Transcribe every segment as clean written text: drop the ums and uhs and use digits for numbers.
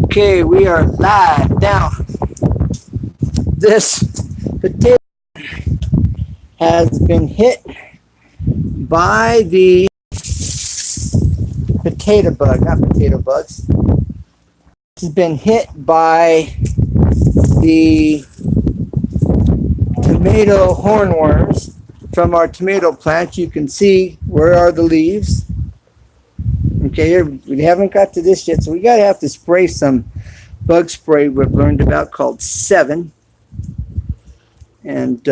Okay, we are live now. This potato has been hit by the potato bug, not potato bugs. It's been hit by the tomato hornworms from our tomato plant. You can see where are the leaves. Okay, here we haven't got to this yet, so we gotta have to spray some bug spray we've learned about called 7. And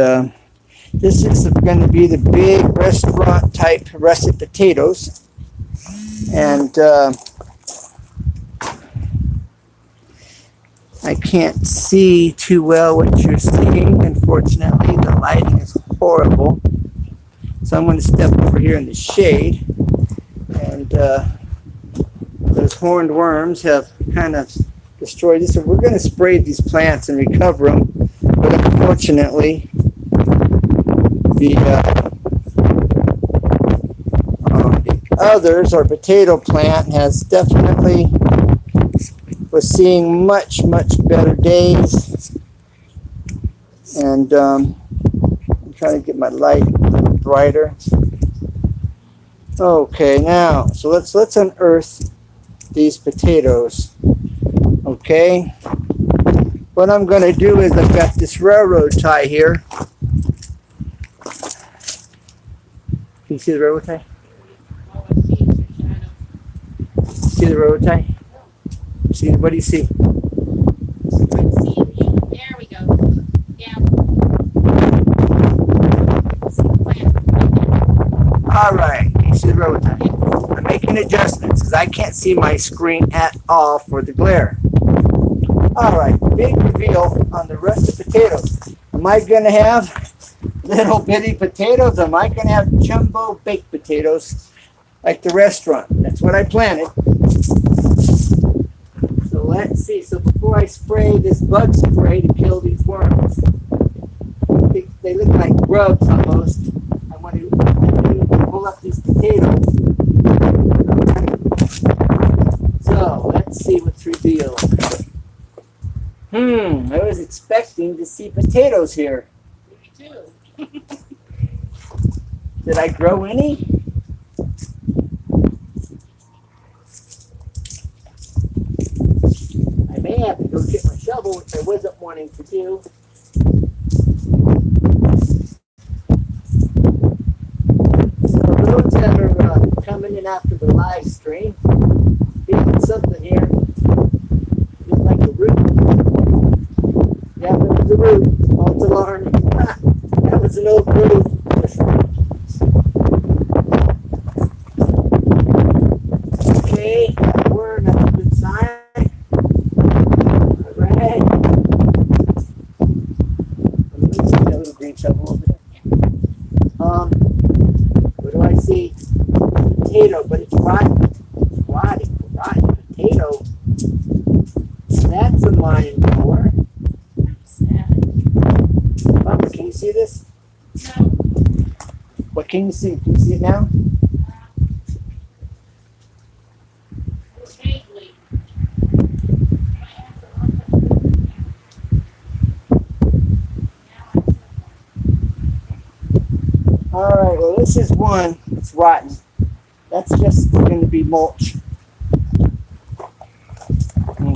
this is going to be the big restaurant type russet potatoes. And I can't see too well what you're seeing. Unfortunately, the lighting is horrible. So I'm going to step over here in the shade. And those horned worms have kind of destroyed this. So we're going to spray these plants and recover them. But unfortunately, the others, our potato plant, has definitely was seeing much better days. And I'm trying to get my light a little brighter. Okay, now, so let's unearth these potatoes. Okay, what I'm going to do is I've got this railroad tie here. Can you see the railroad tie? See the railroad tie? See, what do you see? There we go. Yeah. All right, you see the railroad tie? I'm making adjustments because I can't see my screen at all for the glare. All right, big reveal on the russet potatoes. Am I going to have little bitty potatoes? Am I going to have jumbo baked potatoes like the restaurant? That's what I planted. So let's see. So before I spray this bug spray to kill these worms, they look like grubs almost. I want to pull up these potatoes. So let's see what's revealed. I was expecting to see potatoes here. Me too. Did I grow any? I may have to go get my shovel, which I wasn't wanting to do. So those that are coming in after the live stream, feeling something here. Feels like a root. Yeah, it was a root. False alarm. That was an old root. Okay, worm, that's a good sign. Alright. Let me see that little green shovel over there. What do I see? Potato, but it's rotten. Rotten potato. That's a mind blower. Mama, can you see this? No. What can you see? Can you see it now? Vaguely. Alright, well this is one that's rotten. That's just going to be mulch.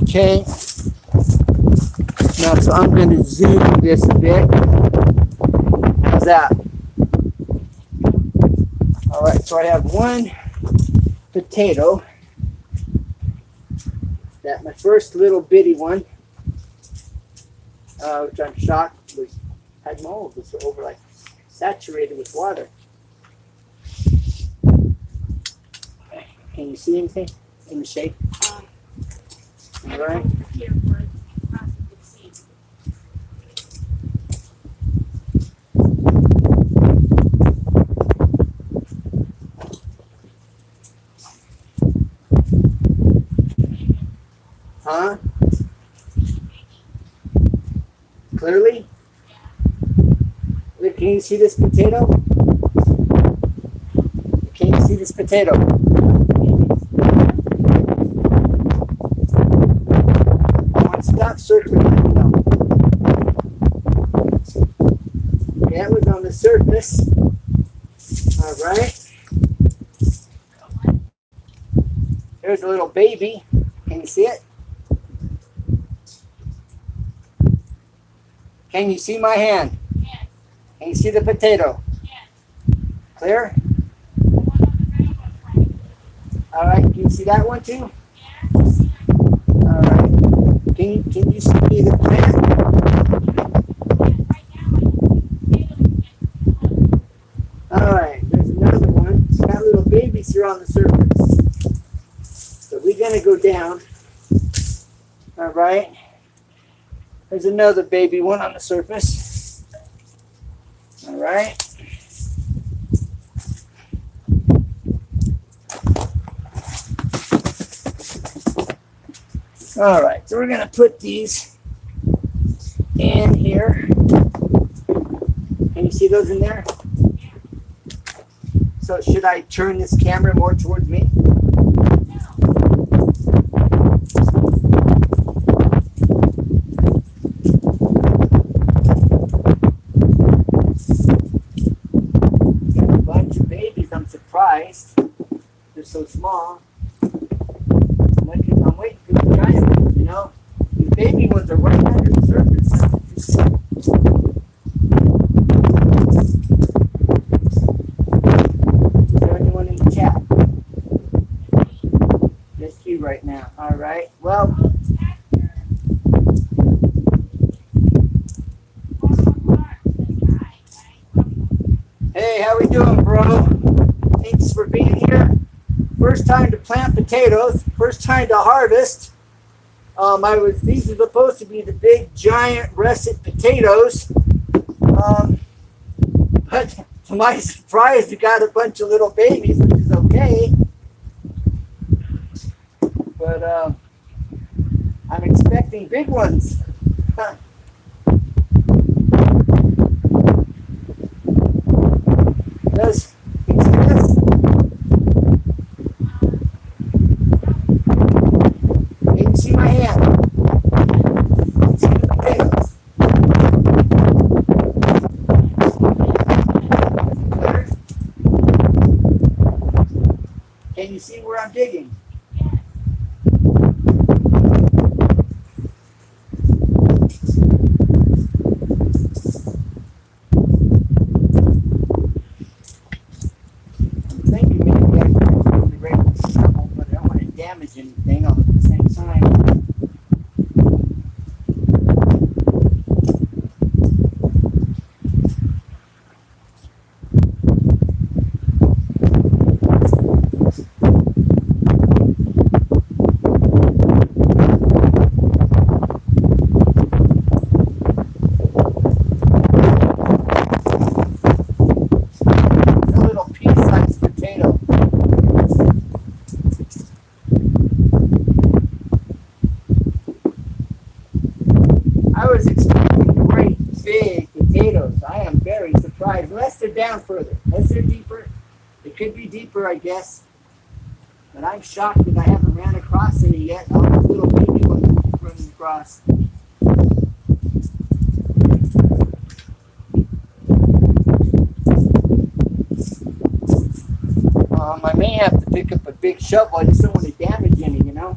Okay. Now, so I'm going to zoom this a bit. How's that? Alright, so I have one potato. That my first little bitty one, which I'm shocked had mold. It's over like saturated with water. Can you see anything in the shape? I All right. don't here where you possibly see. Huh? Clearly? Look, can you see this potato? Can you see this potato? not circling. No. Yeah, it was on the surface. All right. There's a little baby. Can you see it? Can you see my hand? Yes. Can you see the potato? Yes. Clear? The one on the very left right. All right. Can you see that one too? Yes. All right. Can you see the plant? Yes. Right now I can see potatoes. All right. There's another one. Got little babies here on the surface. So we're gonna go down. All right. There's another baby one on the surface. All right. All right, so we're gonna put these in here. Can you see those in there? So should I turn this camera more towards me? Got a bunch of babies. I'm surprised. They're so small. I'm waiting for the giant ones, you know? These baby ones are right under the surface. Is there anyone in the chat? Just you right now. All right. Well, hey, how we doing, bro? Thanks for being here. First time to plant potatoes. First time to harvest. These are supposed to be the big, giant russet potatoes. But to my surprise, we got a bunch of little babies, which is okay. But I'm expecting big ones. Does you see this? Can you see my hand? Can you see the potatoes? Can you see where I'm digging? Damage anything all at the same time. A little pea-sized potato. I was expecting great big potatoes. I am very surprised. Unless they're down further. Unless they're deeper. It could be deeper, I guess. But I'm shocked that I haven't ran across any yet. All the little baby ones running across. I may have to pick up a big shovel. I just don't want to damage any, you know.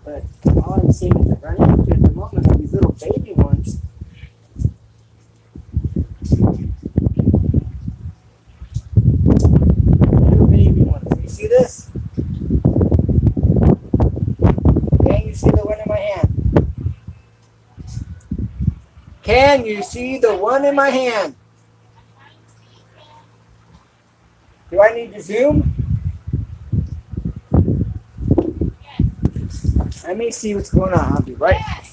But all I'm seeing is running into at the moment are these little baby ones. Little baby ones. Can you see this? Can you see the one in my hand? Can you see the one in my hand? Do I need to zoom? Let me see what's going on. I'll be right back.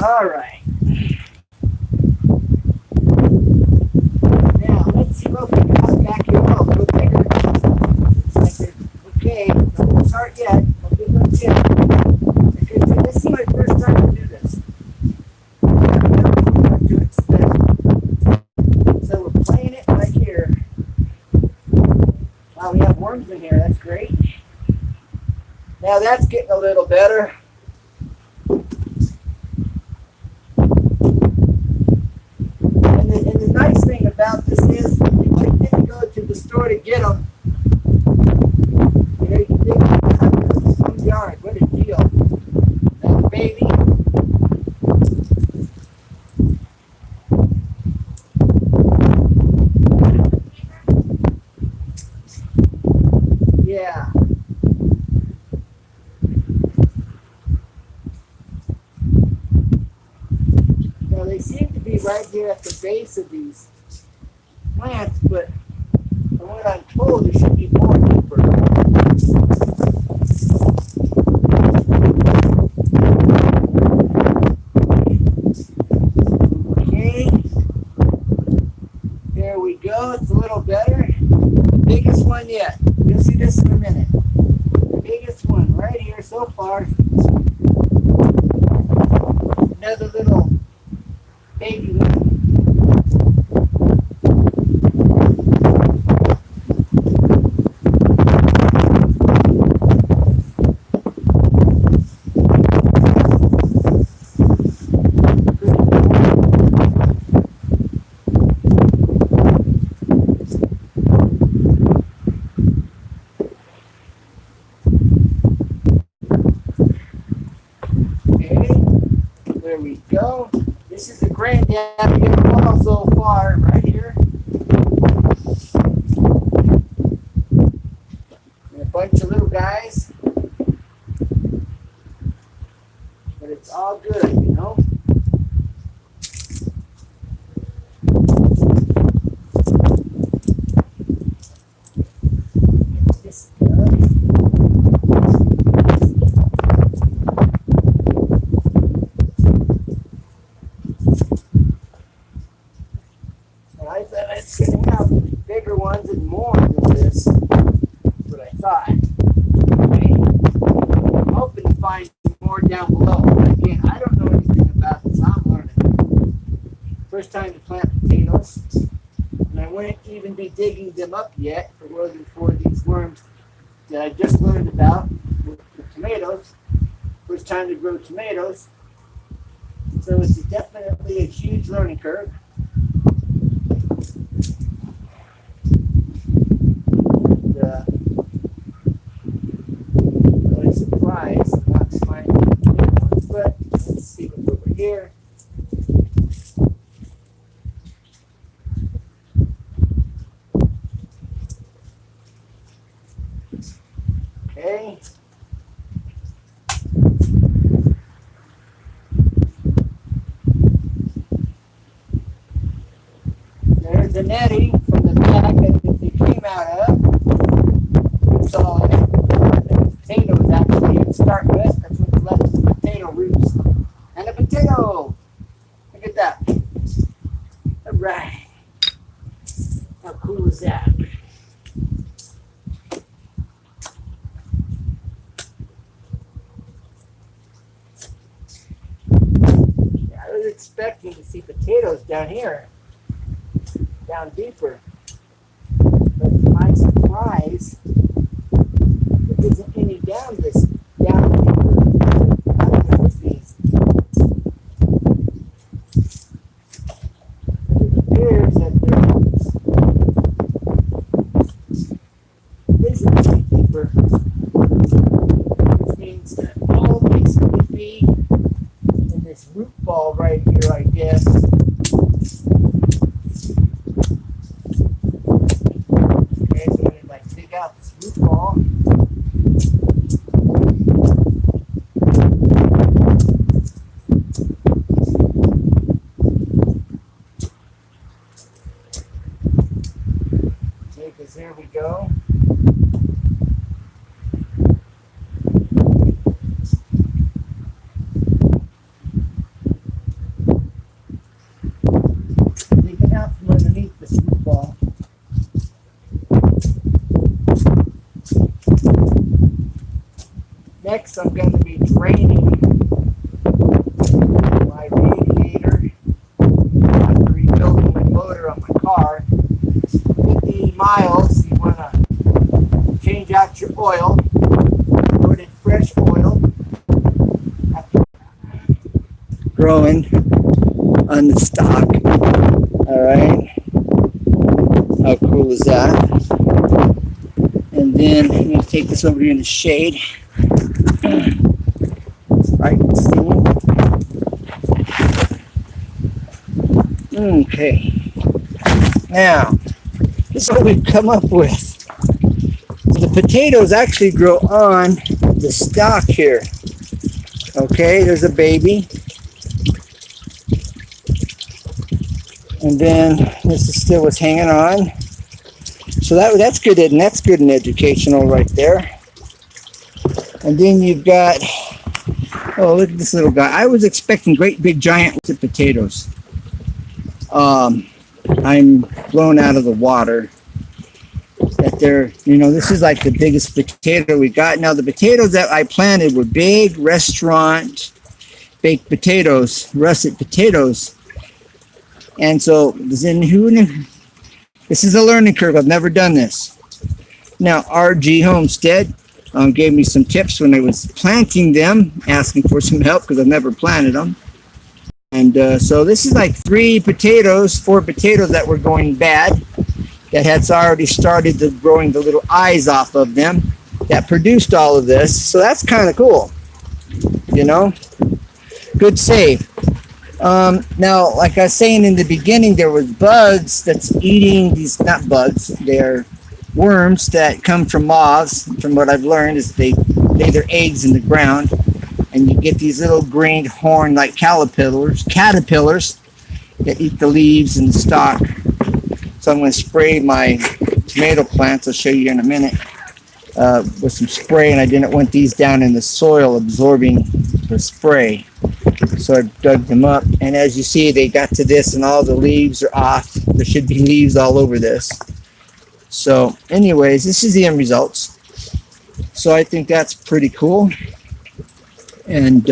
All right. Now let's see what we got back here. Oh, go bigger. Okay, don't start yet. Don't give up yet. Okay, so this is my first time to do this. I don't know what to expect. So we're playing it right here. Wow, we have worms in here. That's great. Now that's getting a little better. And the nice thing about this is if I didn't go to the store to get them, you know, you can dig them out of your own yard. What a deal. That baby. Yeah. Now they seem to be right here at the base of these plants, but from what I'm told, there should be more deeper. Okay, there we go. It's a little better. Biggest one yet. You'll see this in a minute. The biggest one right here so far. Another little baby one. There we go. This is the granddaddy of them all so far, right here. And a bunch of little guys. But it's all good, you know. This good. I thought it's going to have bigger ones and more than this. That's what I thought. Okay. I'm hoping to find more down below. But again, I don't know anything about this. I'm learning. First time to plant potatoes. And I wouldn't even be digging them up yet if it wasn't for these worms that I just learned about with the tomatoes. First time to grow tomatoes. So it's definitely a huge learning curve. Really surprised not to find ones, but let's see what's over here. Okay. There's the netting from the back that they came out of. So the potatoes actually to start with. That's what left the potato roots. And a potato! Look at that. Alright. How cool is that? I was expecting to see potatoes down here. Down deeper. But to my surprise, there isn't any down deeper. It appears that there isn't any deeper. Which means that all these would be in this root ball right here, I guess. Okay, so I'm going to like dig out this root ball. Okay, because there we go. next I'm going to be draining my radiator after rebuilding my motor on my car. 50 miles, you want to change out your oil, put in fresh oil. Growing on the stock. All right. How cool is that? And then I'm going to take this over here in the shade. Right, okay. Now, this is what we've come up with. The potatoes actually grow on the stalk here. Okay, there's a baby. And then this is still what's hanging on. So that's good, and that's good and educational right there. And then you've got, oh, look at this little guy. I was expecting great big giant potatoes. I'm blown out of the water that they're, this is like the biggest potato we got. Now the potatoes that I planted were big restaurant baked potatoes, russet potatoes. And so this is a learning curve. I've never done this. Now RG Homestead gave me some tips when I was planting them, asking for some help because I've never planted them. And so this is like 4 potatoes that were going bad, that had already started growing the little eyes off of them, that produced all of this. So that's kind of cool, good save. Now, like I was saying in the beginning, there was bugs that's eating these, not bugs, they're worms that come from moths. From what I've learned is they lay their eggs in the ground, and you get these little green horn like caterpillars that eat the leaves and the stalk. So I'm going to spray my tomato plants, I'll show you in a minute, with some spray, and I didn't want these down in the soil absorbing the spray. So I dug them up, and as you see, they got to this and all the leaves are off. There should be leaves all over this. So anyways, this is the end results. So I think that's pretty cool. And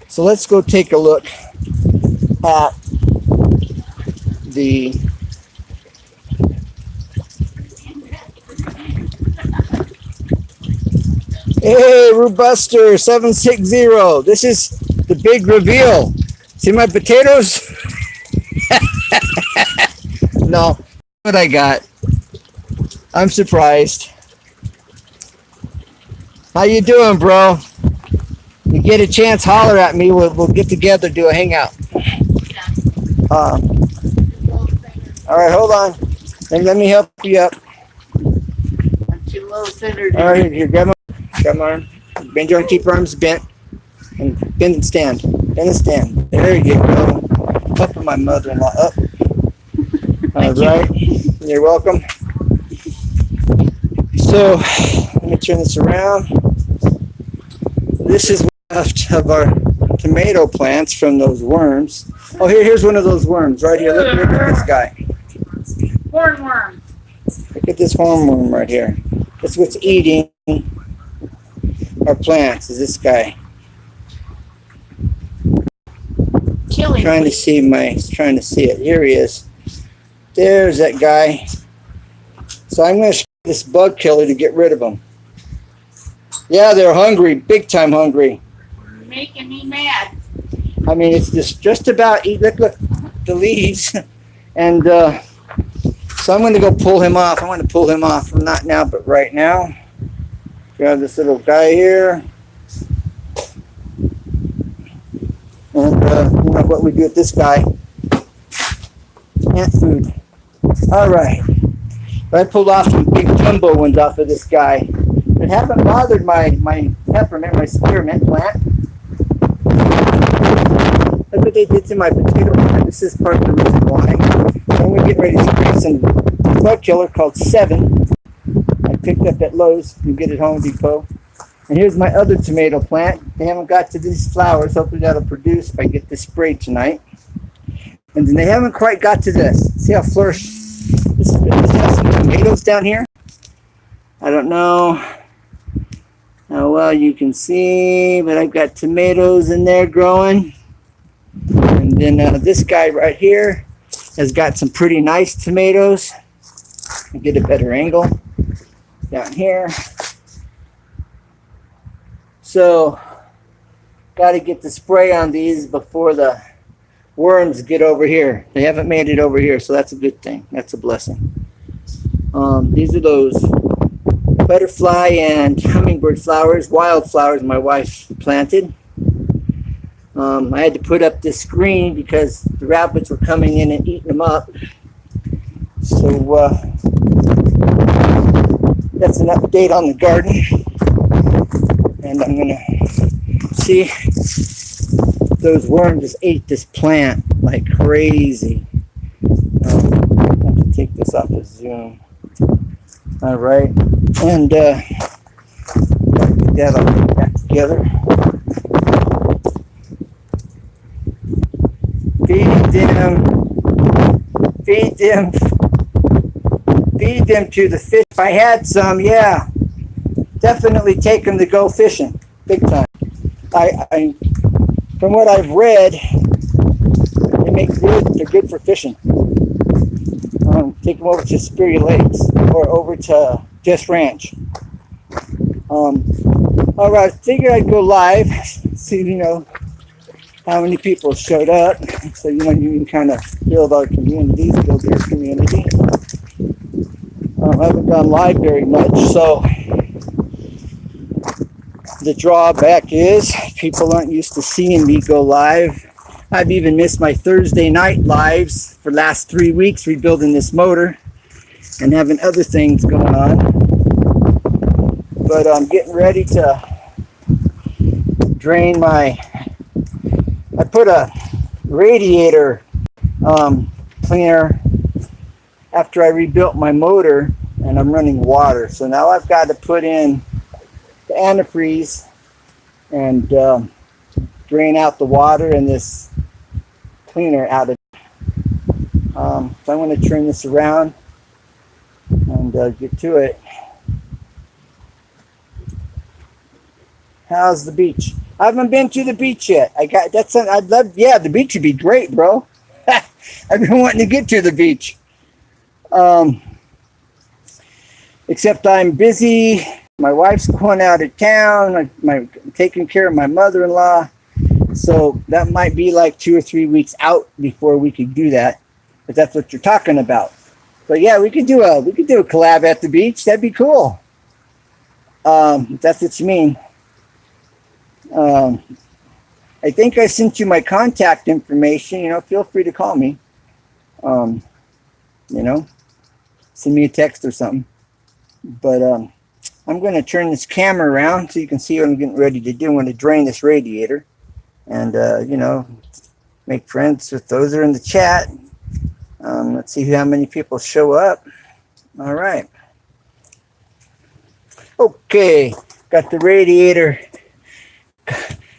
so let's go take a look at the hey, Robuster 760. This is the big reveal. See my potatoes? No, what I got. I'm surprised. How you doing, bro? You get a chance, holler at me. We'll get together, do a hangout. All right, hold on. And let me help you up. I'm too low centered. All right, here, grab my arm. Bend your arm, keep your arms bent. And bend and stand. Bend and stand. There you go. Helping my mother-in-law up. All right. You're welcome. So, let me turn this around. This is what's left of our tomato plants from those worms. Oh, here's one of those worms right here. Look at this guy. Hornworm. Look at this hornworm right here. That's what's eating our plants, is this guy. Killing. Trying to see it. Here he is. There's that guy. So I'm going to spray this bug killer to get rid of them. Yeah, they're hungry, big time hungry. Making me mad. I mean, it's just about eat. Look, the leaves. And so I'm going to go pull him off. I want to pull him off. Not now, but right now. Grab this little guy here. And what we do with this guy. Ant food. All right. I pulled off some big jumbo ones off of this guy. It haven't bothered my peppermint, my spearmint plant. Look what they did to my potato plant. This is part of the reason why. I'm going to get ready to spray some bug killer called 7. I picked up at Lowe's. You get it Home Depot. And here's my other tomato plant. They haven't got to these flowers. Hopefully that'll produce if I get this sprayed tonight. And then they haven't quite got to this. See how flourished. This has some tomatoes down here. I don't know. how well you can see, but I've got tomatoes in there growing. And then this guy right here has got some pretty nice tomatoes. I'll get a better angle down here. So, got to get the spray on these before the worms get over here. They haven't made it over here, so that's a good thing. That's a blessing. These are those butterfly and hummingbird flowers, wildflowers my wife planted. I had to put up this screen because the rabbits were coming in and eating them up. So that's an update on the garden. And I'm going to see, those worms just ate this plant like crazy. I have to take this off of Zoom. All right. And gotta get that all back together. Feed them to the fish. If I had some, yeah, definitely take them to go fishing, big time. I from what I've read, they make good. They're good for fishing. Take them over to Superior Lakes or over to Just Ranch. All right, I figured I'd go live, see how many people showed up, so you can kind of build our community, build their community. I haven't gone live very much, so the drawback is people aren't used to seeing me go live. I've even missed my Thursday night lives for the last 3 weeks rebuilding this motor and having other things going on. But I'm getting ready to drain I put a radiator cleaner after I rebuilt my motor, and I'm running water. So now I've got to put in the antifreeze and drain out the water and this cleaner out of it. So I'm going to turn this around and get to it. How's the beach? I haven't been to the beach yet. The beach would be great, bro. I've been wanting to get to the beach. Except I'm busy. My wife's going out of town. I'm taking care of my mother-in-law. So that might be like 2 or 3 weeks out before we could do that. If that's what you're talking about. But yeah, we could do a collab at the beach. That'd be cool. If that's what you mean. I think I sent you my contact information. Feel free to call me. Send me a text or something. But I'm going to turn this camera around so you can see what I'm getting ready to do. I'm going to drain this radiator and, make friends with those that are in the chat. Let's see how many people show up. All right. Okay. Got the radiator.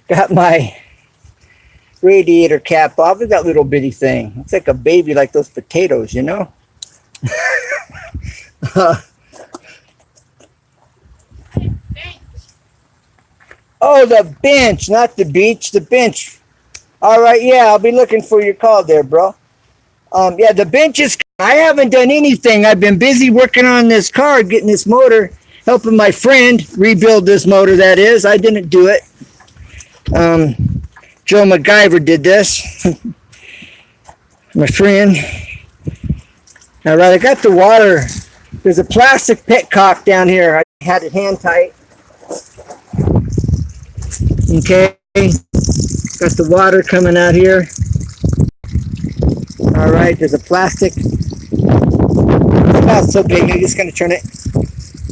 Got my radiator cap off. Look at that little bitty thing. It's like a baby, like those potatoes, Oh, the bench, not the beach, the bench. All right, yeah, I'll be looking for your call there, bro. Yeah, the bench is, I haven't done anything. I've been busy working on this car, getting this motor, helping my friend rebuild this motor, that is. I didn't do it. Joe MacGyver did this. My friend. All right, I got the water. There's a plastic petcock down here. I had it hand tight. Okay. Got the water coming out here. All right, there's a plastic. It's not so big. I'm just going to turn it.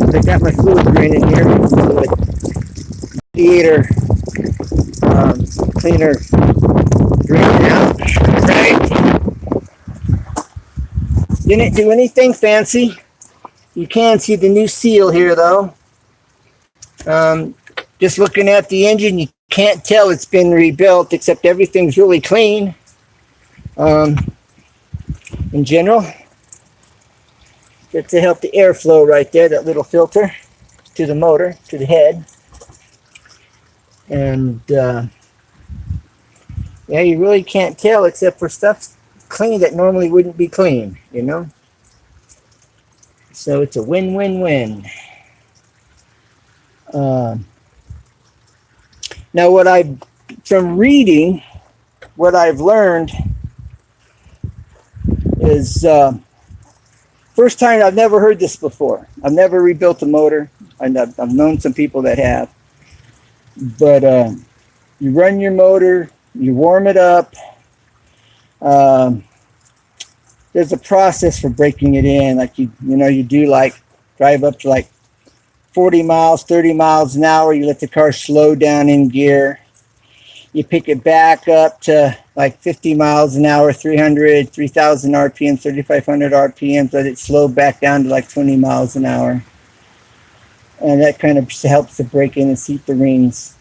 I got my fluid drain in here. Radiator cleaner drain out. Right. Didn't do anything fancy. You can see the new seal here, though. Just looking at the engine, you can't tell it's been rebuilt, except everything's really clean. In general, just to help the airflow right there, that little filter to the motor, to the head. And yeah, you really can't tell except for stuff clean that normally wouldn't be clean, you know? So it's a win-win-win. Now, from reading, what I've learned is first time I've never heard this before. I've never rebuilt a motor. I've known some people that have. But you run your motor, you warm it up. There's a process for breaking it in. Like you do like drive up to like 40 miles, 30 miles an hour. You let the car slow down in gear. You pick it back up to like 50 miles an hour, 300, 3,000 RPM, 3,500 RPM. Let it slow back down to like 20 miles an hour. And that kind of helps to break in and seat the rings.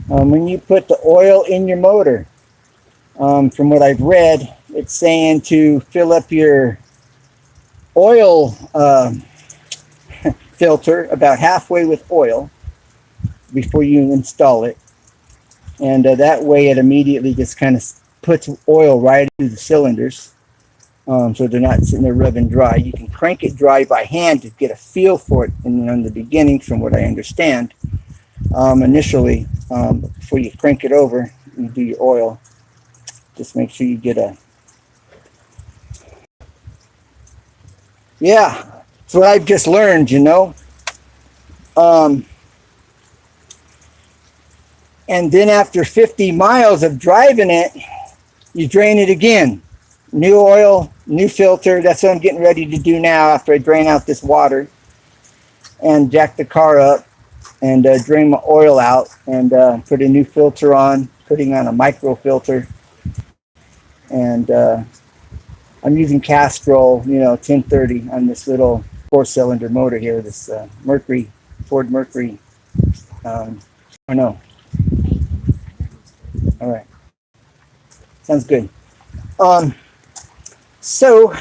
When you put the oil in your motor, from what I've read, it's saying to fill up your oil filter about halfway with oil before you install it. And that way it immediately just kind of puts oil right into the cylinders. So they're not sitting there rubbing dry. You can crank it dry by hand to get a feel for it in the beginning, from what I understand. Initially, before you crank it over, you do your oil. Just make sure you get yeah, that's what I've just learned, you know. And then after 50 miles of driving it, you drain it again. New oil, new filter. That's what I'm getting ready to do now after I drain out this water and jack the car up and drain my oil out and put a new filter on, putting on a micro filter. And I'm using Castrol, 1030 on this little 4-cylinder motor here, this Ford Mercury. I know. All right. Sounds good. So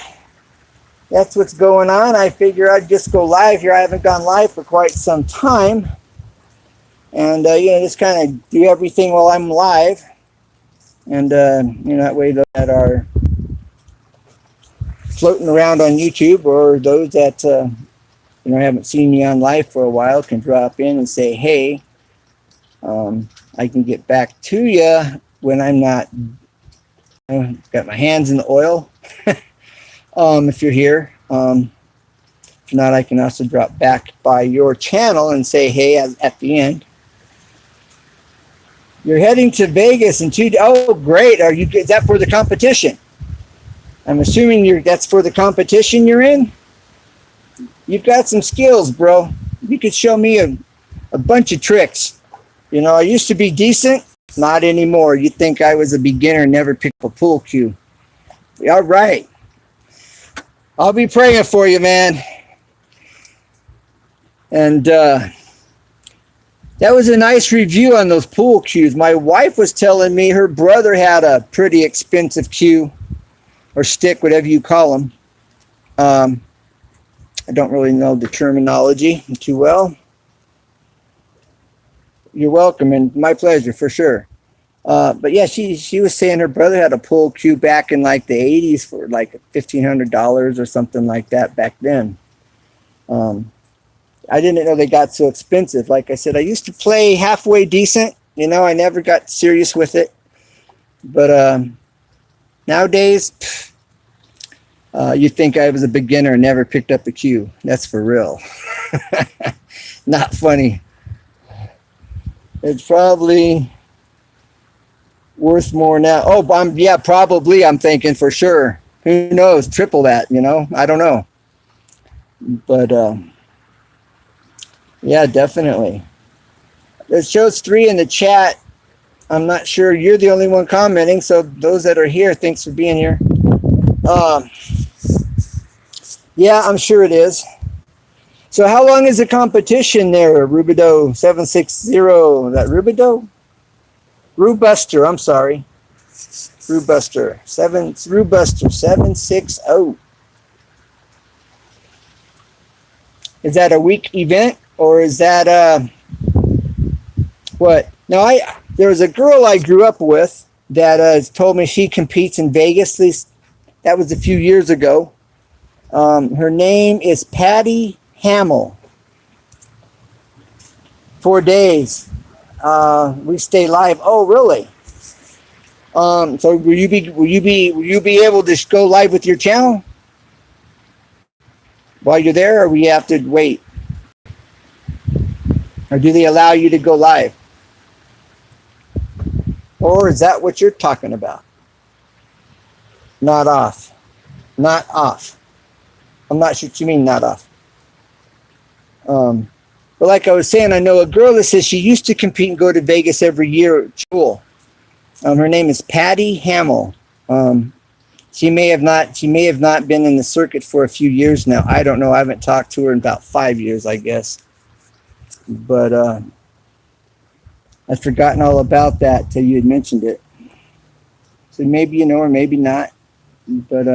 that's what's going on. I figure I'd just go live here. I haven't gone live for quite some time. And, just kind of do everything while I'm live. And, that way those that are floating around on YouTube, or those that, haven't seen me on live for a while, can drop in and say, hey, I can get back to you when I'm not got my hands in the oil. If you're here. If not, I can also drop back by your channel and say, hey, at the end. You're heading to Vegas in 2 days. Oh, great. Is that for the competition? I'm assuming that's for the competition you're in. You've got some skills, bro. You could show me a bunch of tricks. I used to be decent. Not anymore. You'd think I was a beginner, never picked up a pool cue. All right. I'll be praying for you, man. And that was a nice review on those pool cues. My wife was telling me her brother had a pretty expensive cue, or stick, whatever you call them. I don't really know the terminology too well. You're welcome, and my pleasure, for sure. But yeah, she was saying her brother had a pool cue back in like the 80s for like $1,500 or something like that back then. I didn't know they got so expensive. Like I said, I used to play halfway decent. I never got serious with it. But nowadays, you'd think I was a beginner and never picked up a cue. That's for real. Not funny. It's probably worth more now. Oh, probably. I'm thinking for sure. Who knows? Triple that, I don't know. But yeah, definitely. It shows 3 in the chat. I'm not sure. You're the only one commenting. So those that are here, thanks for being here. Yeah, I'm sure it is. So how long is the competition there, Rubido 760? That Rubido? Rubuster, I'm sorry. Rubuster 760. Is that a week event, or is that what? Now, there was a girl I grew up with that told me she competes in Vegas. At least that was a few years ago. Her name is Patty Hamill. 4 days. We stay live. Oh, really? So will you be able to go live with your channel while you're there, or we have to wait? Or do they allow you to go live? Or is that what you're talking about? Not off. Not off. I'm not sure what you mean, not off. But like I was saying, I know a girl that says she used to compete and go to Vegas every year at school. Her name is Patty Hamill. She may have not been in the circuit for a few years now. I don't know. I haven't talked to her in about 5 years, I guess. But I'd forgotten all about that till you had mentioned it. So maybe you know or maybe not. But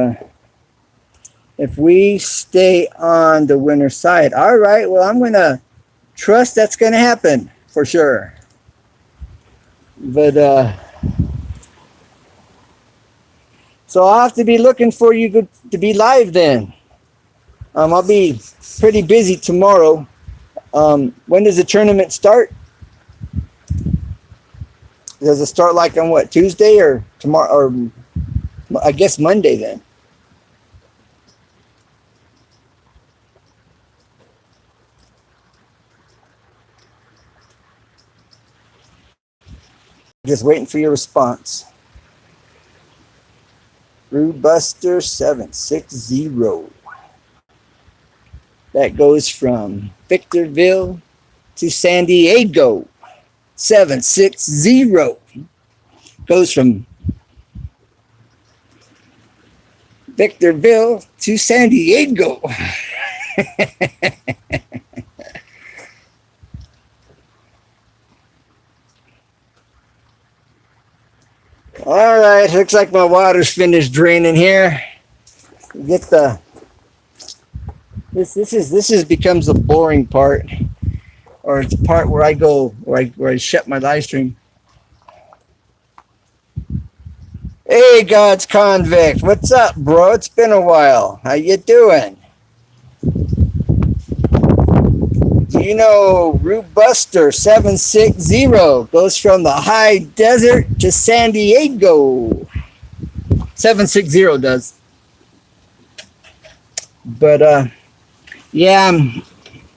if we stay on the winner side, all right, well, I'm going to trust that's going to happen for sure. But so I'll have to be looking for you to be live then. I'll be pretty busy tomorrow. When does the tournament start? Does it start like on what, Tuesday or tomorrow, or I guess Monday then? Just waiting for your response. Brewbuster 760. That goes from Victorville to San Diego. 760. Goes from Victorville to San Diego. All right, looks like my water's finished draining here. Get the this becomes the boring part, or it's the part where I go where I shut my live stream. Hey, God's convict, what's up, bro? It's been a while. How you doing? Do you know Root Buster 760 goes from the high desert to San Diego? 760 does. But yeah, I'm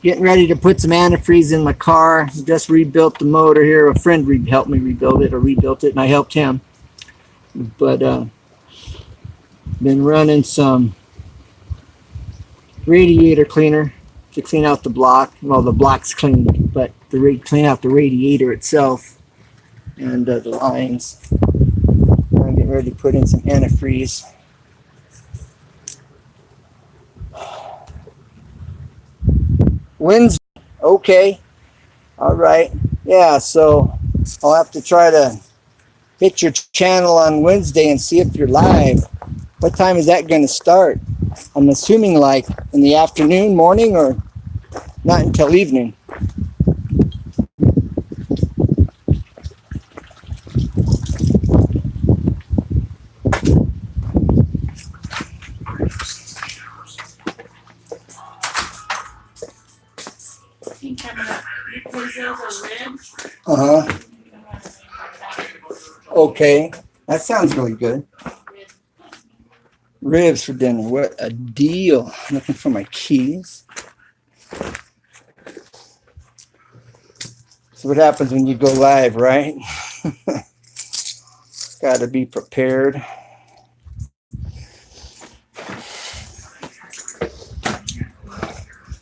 getting ready to put some antifreeze in my car. Just rebuilt the motor here. A friend helped me rebuild it, or rebuilt it, and I helped him. But been running some radiator cleaner to clean out the block. Well, the block's clean, but to clean out the radiator itself and the lines. I'm getting ready to put in some antifreeze. Wednesday, okay, all right, yeah. So I'll have to try to hit your channel on Wednesday and see if you're live. What time is that going to start? I'm assuming like in the afternoon, morning, or not until evening. Uh-huh. Okay. That sounds really good. Ribs for dinner. What a deal. I'm looking for my keys. So what happens when you go live, right? Got to be prepared.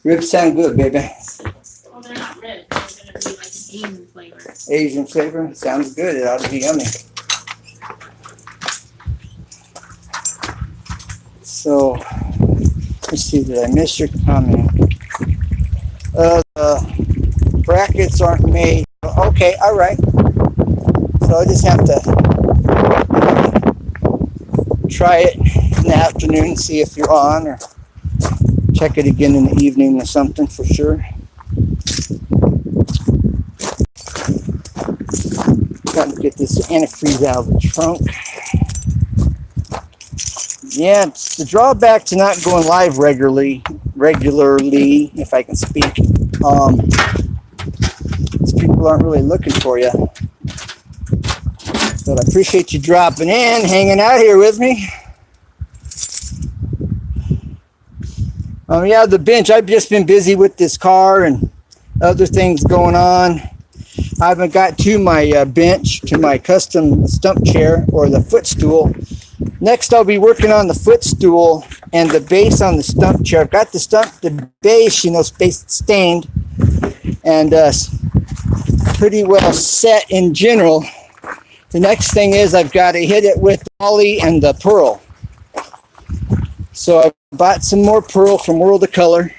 Ribs sound good, baby. Well, they're not red. They're going to be like Asian flavor. Asian flavor? Sounds good. It ought to be yummy. So, let's see. Did I miss your comment? The brackets aren't made. Okay, all right. So I just have to try it in the afternoon, see if you're on, or check it again in the evening or something for sure. Trying to get this antifreeze out of the trunk. Yeah, it's the drawback to not going live regularly, if I can speak. People aren't really looking for you. But I appreciate you dropping in, hanging out here with me. Yeah, the bench. I've just been busy with this car and other things going on. I haven't got to my bench, to my custom stump chair or the footstool. Next, I'll be working on the footstool and the base on the stump chair. I've got the base, space stained and pretty well set in general. The next thing is I've got to hit it with the poly and the pearl. So I bought some more pearl from World of Color.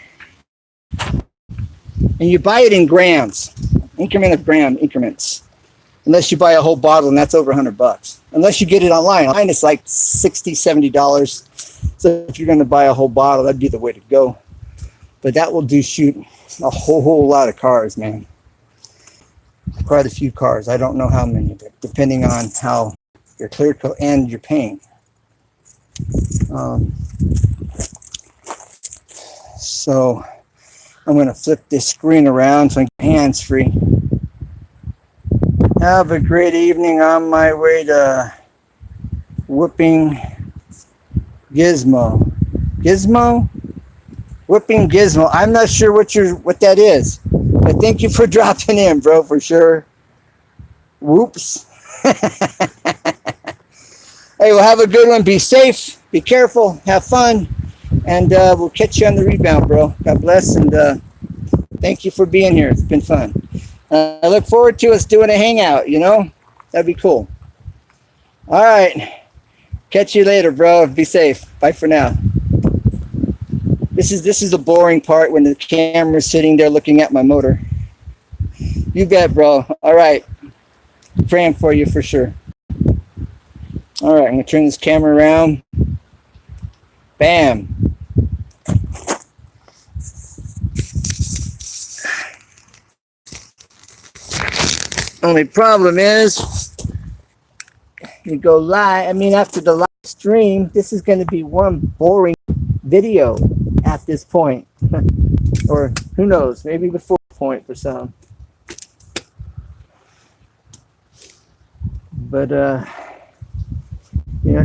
And you buy it in grams, gram increments. Unless you buy a whole bottle, and that's over $100. Unless you get it online. Online it's like $60, $70. So if you're going to buy a whole bottle, that'd be the way to go. But that will do shoot a whole lot of cars, man. Quite a few cars. I don't know how many, but depending on how your clear coat and your paint. So I'm going to flip this screen around so I get hands free. Have a great evening on my way to Whooping Gizmo. Gizmo? Whooping Gizmo. I'm not sure what that is. But thank you for dropping in, bro, for sure. Whoops. Hey, well, have a good one. Be safe. Be careful. Have fun. And we'll catch you on the rebound, bro. God bless. And thank you for being here. It's been fun. I look forward to us doing a hangout, That'd be cool. All right. Catch you later, bro. Be safe. Bye for now. This is the boring part when the camera's sitting there looking at my motor. You bet, bro. All right. Praying for you for sure. All right. I'm going to turn this camera around. Bam. Only problem is, you go live. After the live stream, this is going to be one boring video at this point. Or who knows, maybe before point for some. But,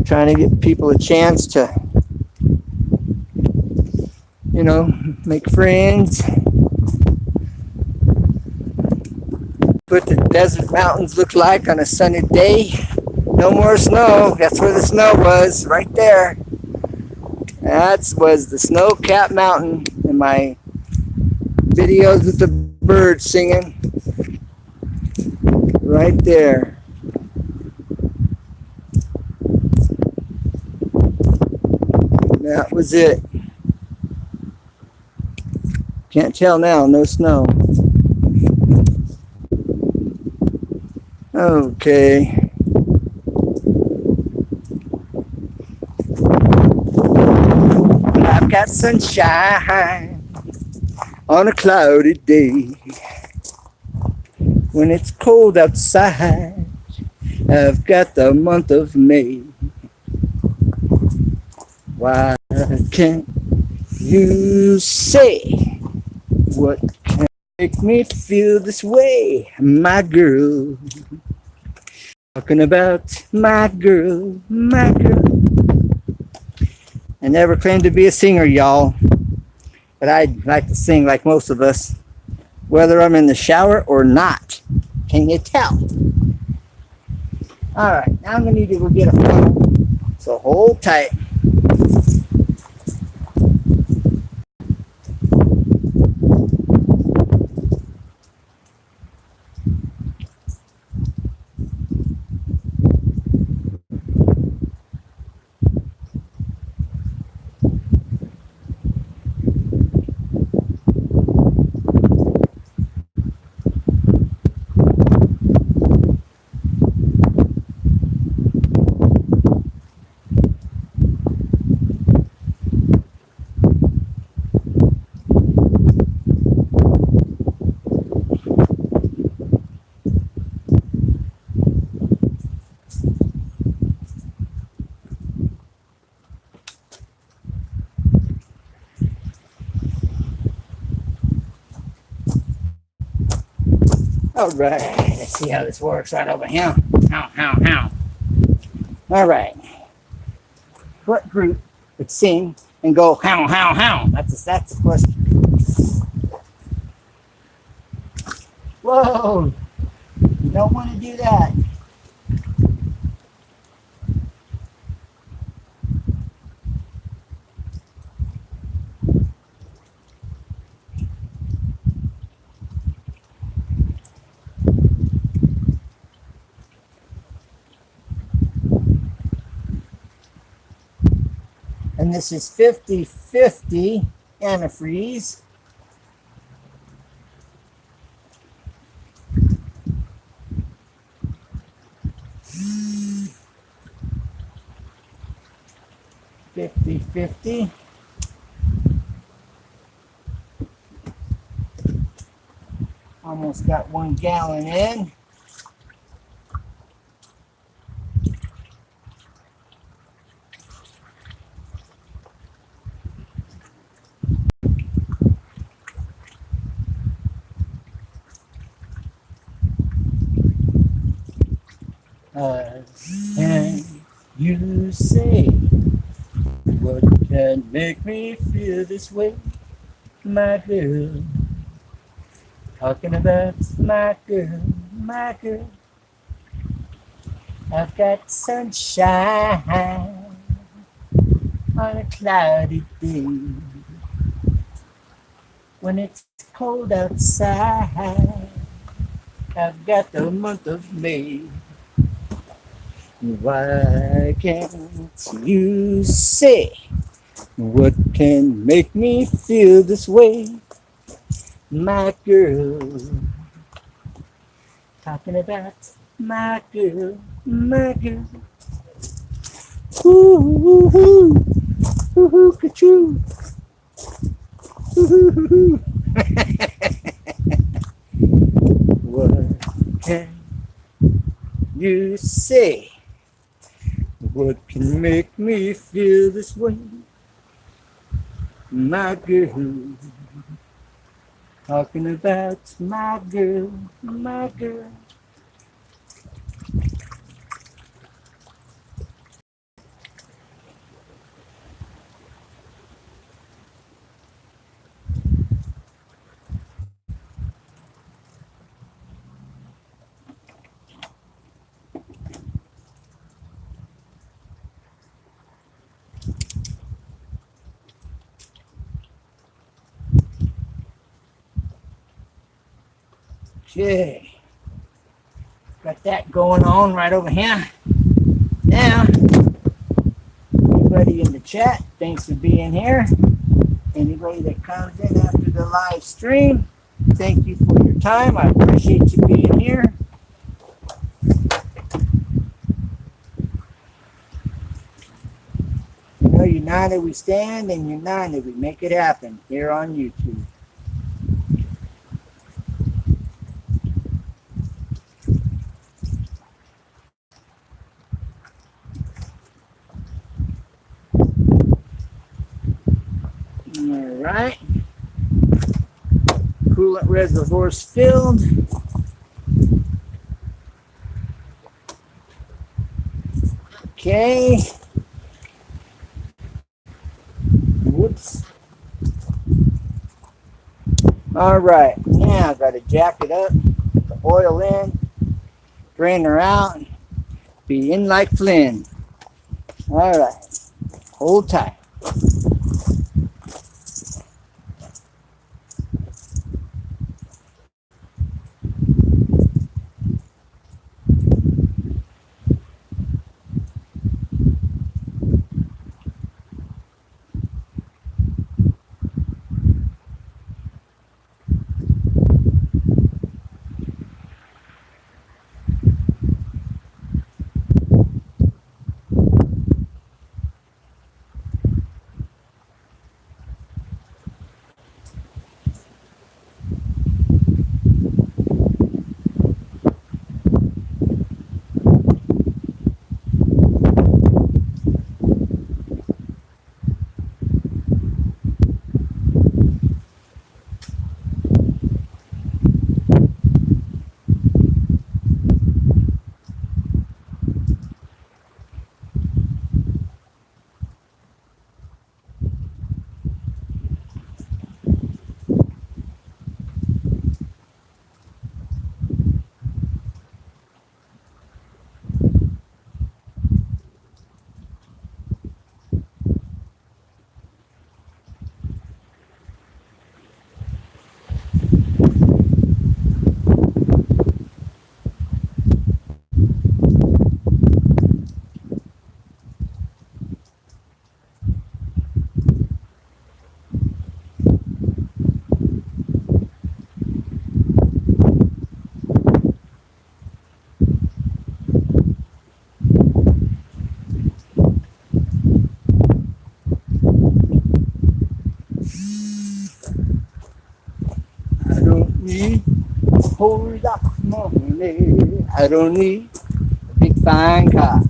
trying to get people a chance to, make friends. What the desert mountains look like on a sunny day. No more snow. That's where the snow was, right there. That was the snow-capped mountain in my videos with the birds singing. Right there. That was it. Can't tell now, no snow. Okay. I've got sunshine on a cloudy day. When it's cold outside, I've got the month of May. Why can't you say what can make me feel this way, my girl? Talking about my girl, my girl. I never claimed to be a singer, y'all, but I like to sing like most of us, whether I'm in the shower or not. Can you tell? All right, now I'm gonna need to go get a phone. So hold tight. All right, let's see how this works right over here. How. All right. What group would sing and go how? That's the question. Whoa! You don't want to do that. And this is 50-50 antifreeze. $50.50. Almost got 1 gallon in. And you say, what can make me feel this way, my girl? Talking about my girl, my girl. I've got sunshine on a cloudy day. When it's cold outside, I've got the month of May. Why can't you say what can make me feel this way, my girl? Talking about my girl, my girl. Ooh, ooh, ooh, ooh, ooh, ka-choo. Ooh, ooh, ooh. What can you say? What can make me feel this way, my girl? Talking about my girl, my girl. Okay, got that going on right over here. Now, anybody in the chat, thanks for being here. Anybody that comes in after the live stream, thank you for your time. I appreciate you being here. You know, united we stand and united we make it happen here on YouTube. All right. Coolant reservoirs filled. Okay. Whoops. All right. Now I got to jack it up, put the oil in, drain her out, be in like Flynn. All right. Hold tight. whole lot of money. I don't need a big fine car.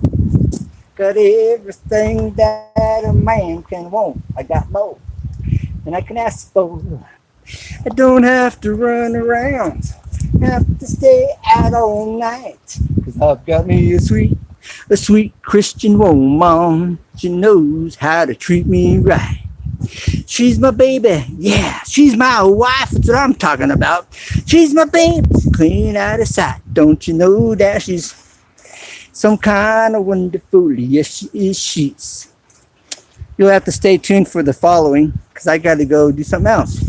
Got everything that a man can want. I got more than I can ask for. I don't have to run around. Have to stay out all night. Cause I've got me a sweet Christian woman. She knows how to treat me right. She's my baby. Yeah, she's my wife. That's what I'm talking about. She's my baby. Clean out of sight. Don't you know that she's some kind of wonderful? Yes, she is. She's. You'll have to stay tuned for the following because I got to go do something else.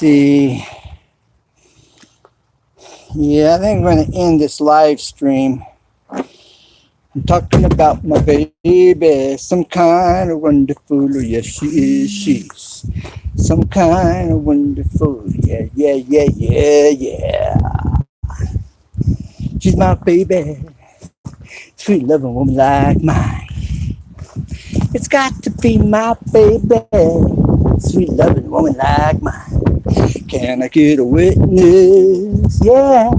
see. Yeah, I think I'm going to end this live stream. I'm talking about my baby, some kind of wonderful, oh yes she is, she's some kind of wonderful, yeah, yeah, yeah, yeah, yeah. She's my baby, sweet loving woman like mine. It's got to be my baby, sweet loving woman like mine. Can I get a witness? Yeah.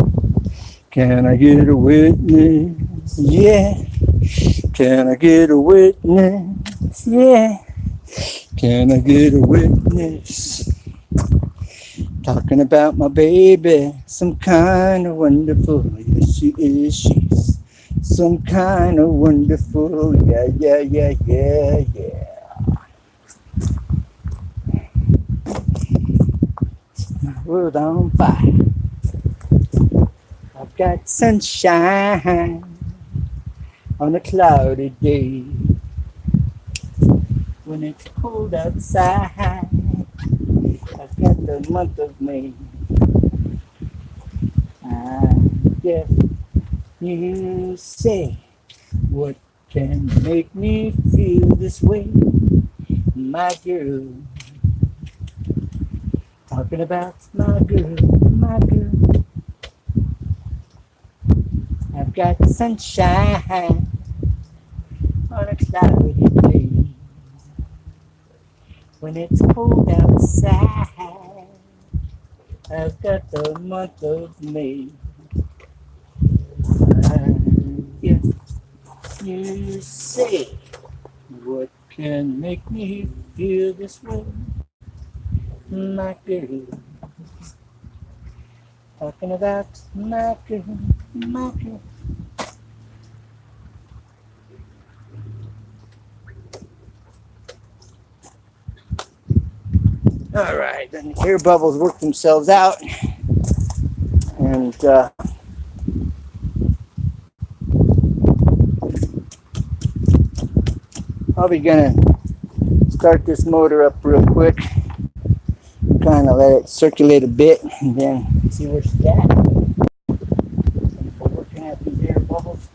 Can I get a witness? Yeah. Can I get a witness? Yeah. Can I get a witness? Talking about my baby, some kind of wonderful. Yes, she is. She's some kind of wonderful. Yeah, yeah, yeah, yeah, yeah. World on fire. I've got sunshine on a cloudy day. When it's cold outside, I've got the month of May. I guess you say, what can make me feel this way, my girl? Talking about my girl, my girl. I've got sunshine on a cloudy day. When it's cold outside, I've got the month of May. If you say, what can make me feel this way, my girl? Talking about my girl, my girl. All right, then the air bubbles work themselves out, and I'll be gonna start this motor up real quick, kind of let it circulate a bit, and then see where she's at. We're working at these air bubbles.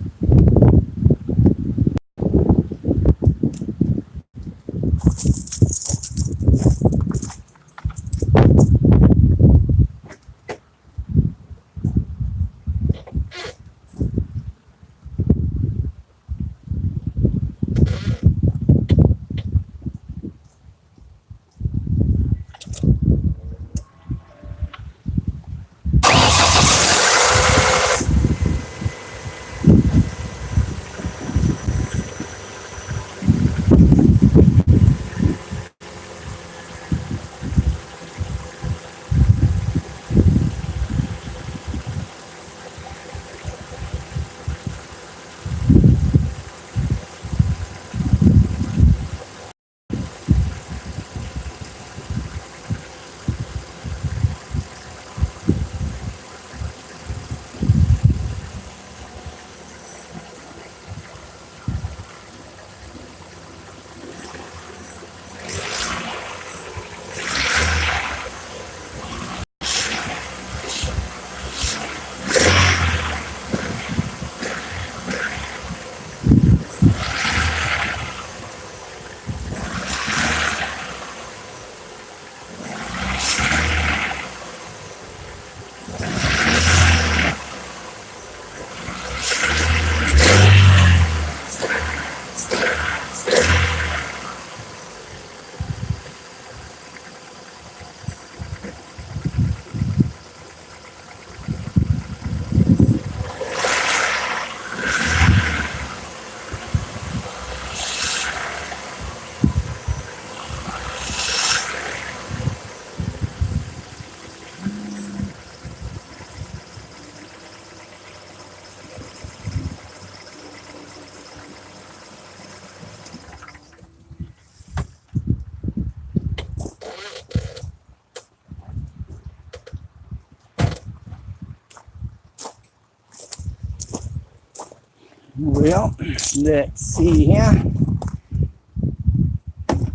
Well, let's see here.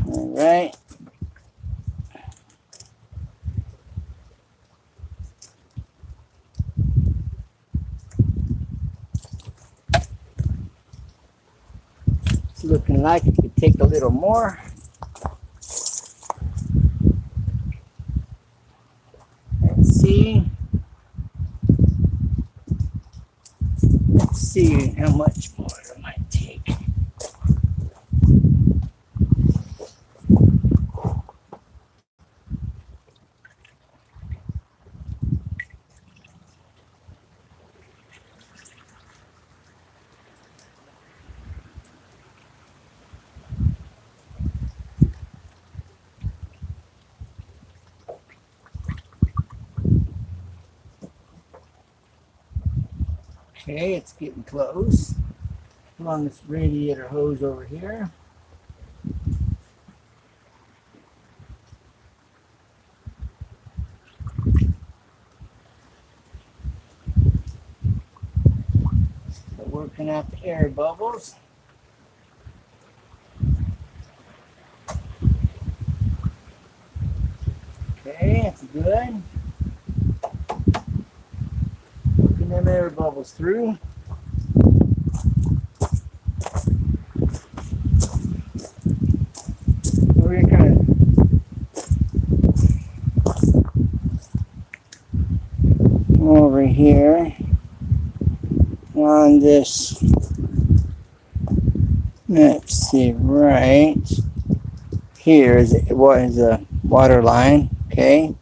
All right. looking like it could take a little more. Let's see. Let's see how much more it might take. Okay, it's getting close. Come on, this radiator hose over here. We're working out the air bubbles. Okay, that's good. Working them air bubbles through. We're gonna kind of over here on this. Let's see, right here is what is a water line. Okay.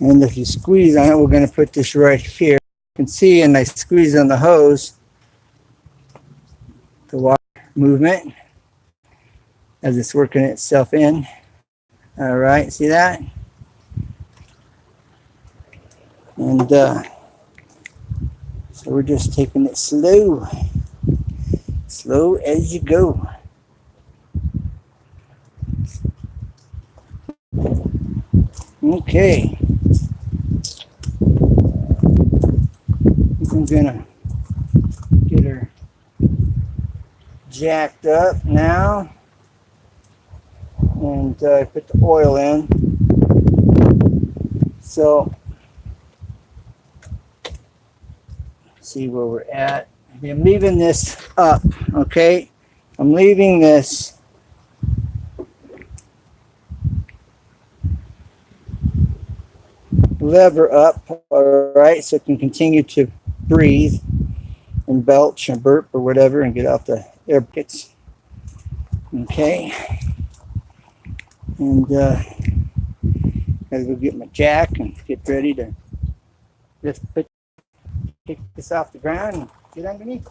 And if you squeeze on it, we're going to put this right here. You can see, and I squeeze on the hose, the water movement as it's working itself in. All right, see that? And so we're just taking it slow, slow as you go. Okay. I'm gonna get her jacked up now and put the oil in. So see where we're at. I'm leaving this up, okay? I'm leaving this lever up, all right, so it can continue to breathe and belch and burp or whatever and get out the air pockets. Okay. And gotta go get my jack and get ready to just kick this off the ground and get underneath.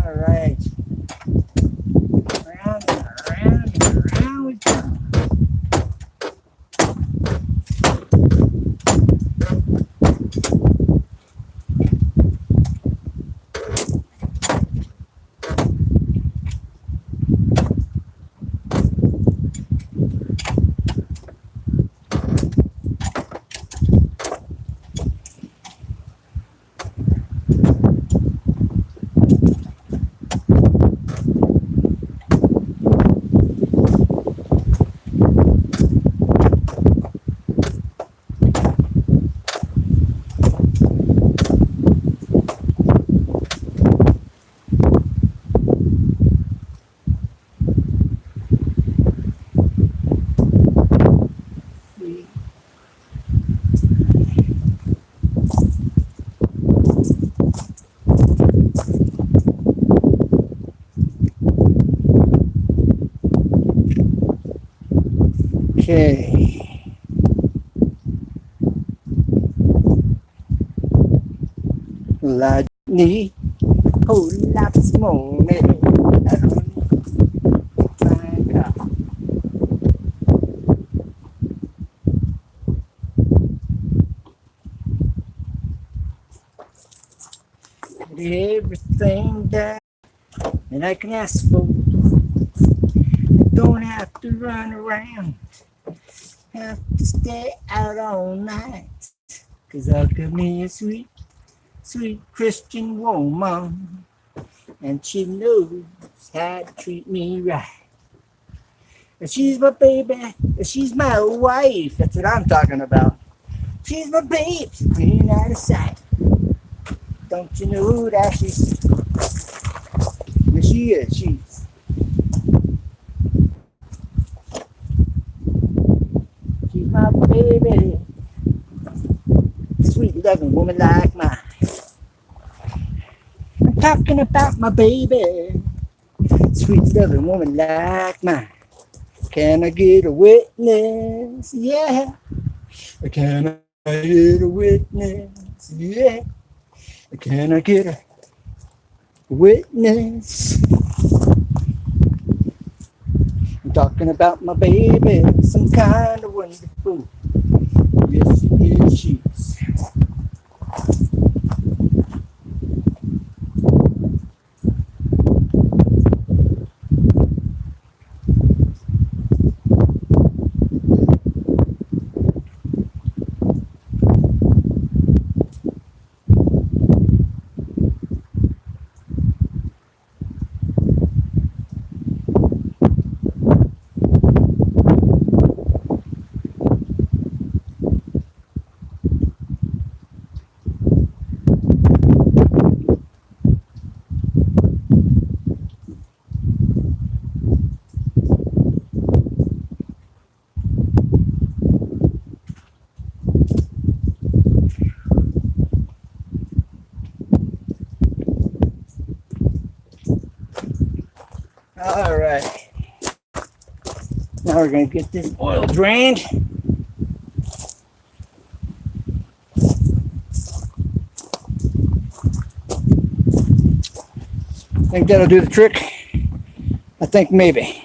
All right. Round and around and around we go. Okay. Like me, whole lot more. I don't find out. Everything that I can ask for. Don't have to run around. Have to stay out all night. Cause I got me a sweet, sweet Christian woman. And she knows how to treat me right. She's my baby. She's my wife. That's what I'm talking about. She's my babe. She's green out of sight. Don't you know that she's... Yes, she is. She's my baby. Sweet loving woman like mine. I'm talking about my baby. Sweet loving woman like mine. Can I get a witness? Yeah. Can I get a witness? Yeah. Can I get a witness? I'm talking about my baby, some kind of wonderful. Yes, yes, she is. All right. Now we're going to get this oil drained. Think that'll do the trick? I think maybe.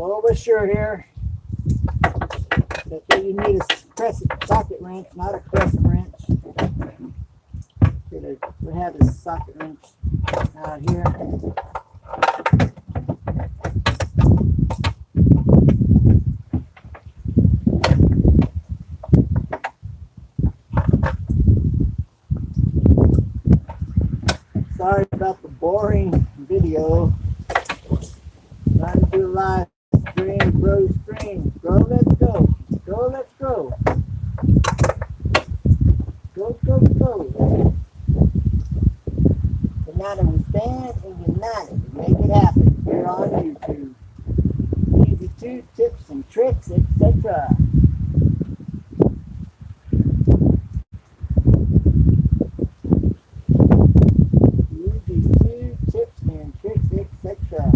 Slow but sure here. That's why you need a crescent socket wrench, not a crescent wrench. We have this socket wrench out here. Sorry about the boring video. Trying to do a live stream, grow stream. Grow, let's go. Go, let's go. Go, go, go. United we stand and united to make it happen here on YouTube. Easy 2 tips and tricks, etc. Easy 2 tips and tricks, etc.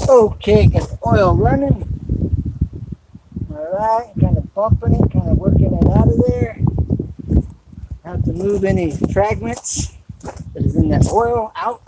Okay, got the oil running. Alright, kind of bumping it, kind of working it out of there. Have to move any fragments that is in that oil out.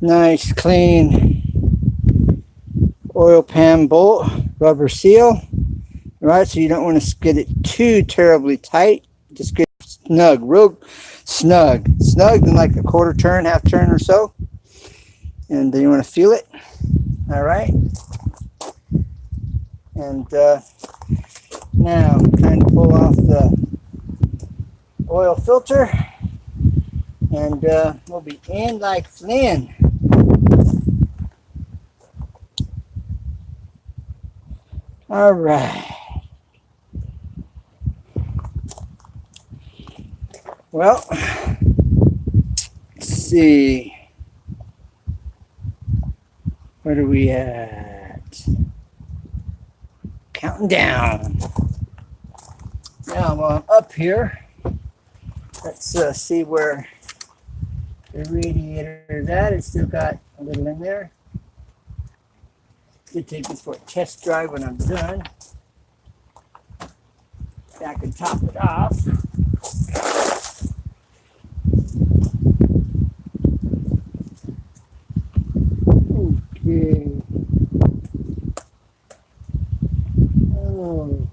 Nice clean oil pan bolt, rubber seal. Right, so you don't want to get it too terribly tight. Just get snug, real snug. Snug in like a quarter turn, half turn or so. And then you want to feel it. All right. And now trying to pull off the oil filter. And we'll be in like Flynn. All right. Well, let's see. Where are we at? Counting down. Now while I'm up here, let's see where the radiator is at. It's still got a little in there. Should take this for a test drive when I'm done. I can top it off. Okay. Oh.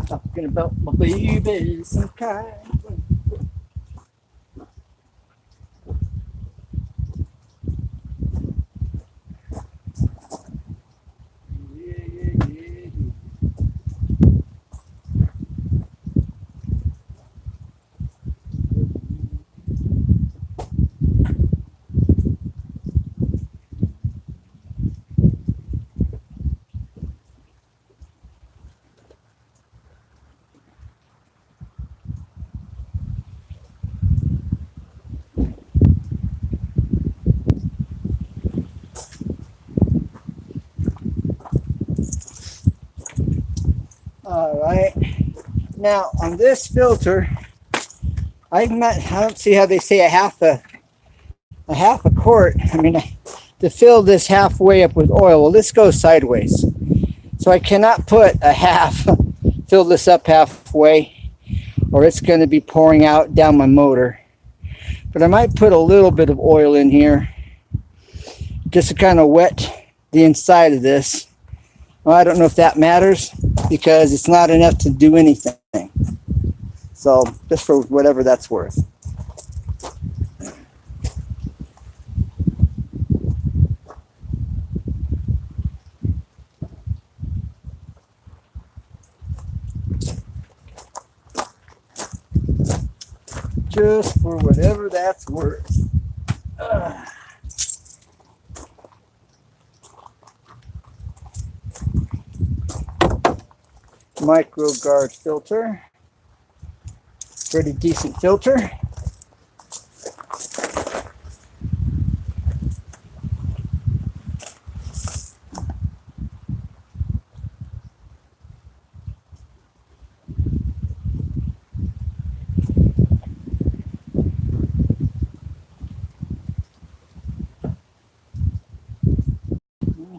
Talking about my baby some kind. All right. Now on this filter, I don't see how they say a half a quart. I mean, to fill this halfway up with oil. Well, this goes sideways, so I cannot put a half. Fill this up halfway, or it's going to be pouring out down my motor. But I might put a little bit of oil in here, just to kind of wet the inside of this. Well, I don't know if that matters because it's not enough to do anything. So just for whatever that's worth. Just for whatever that's worth. Micro guard filter. Pretty decent filter.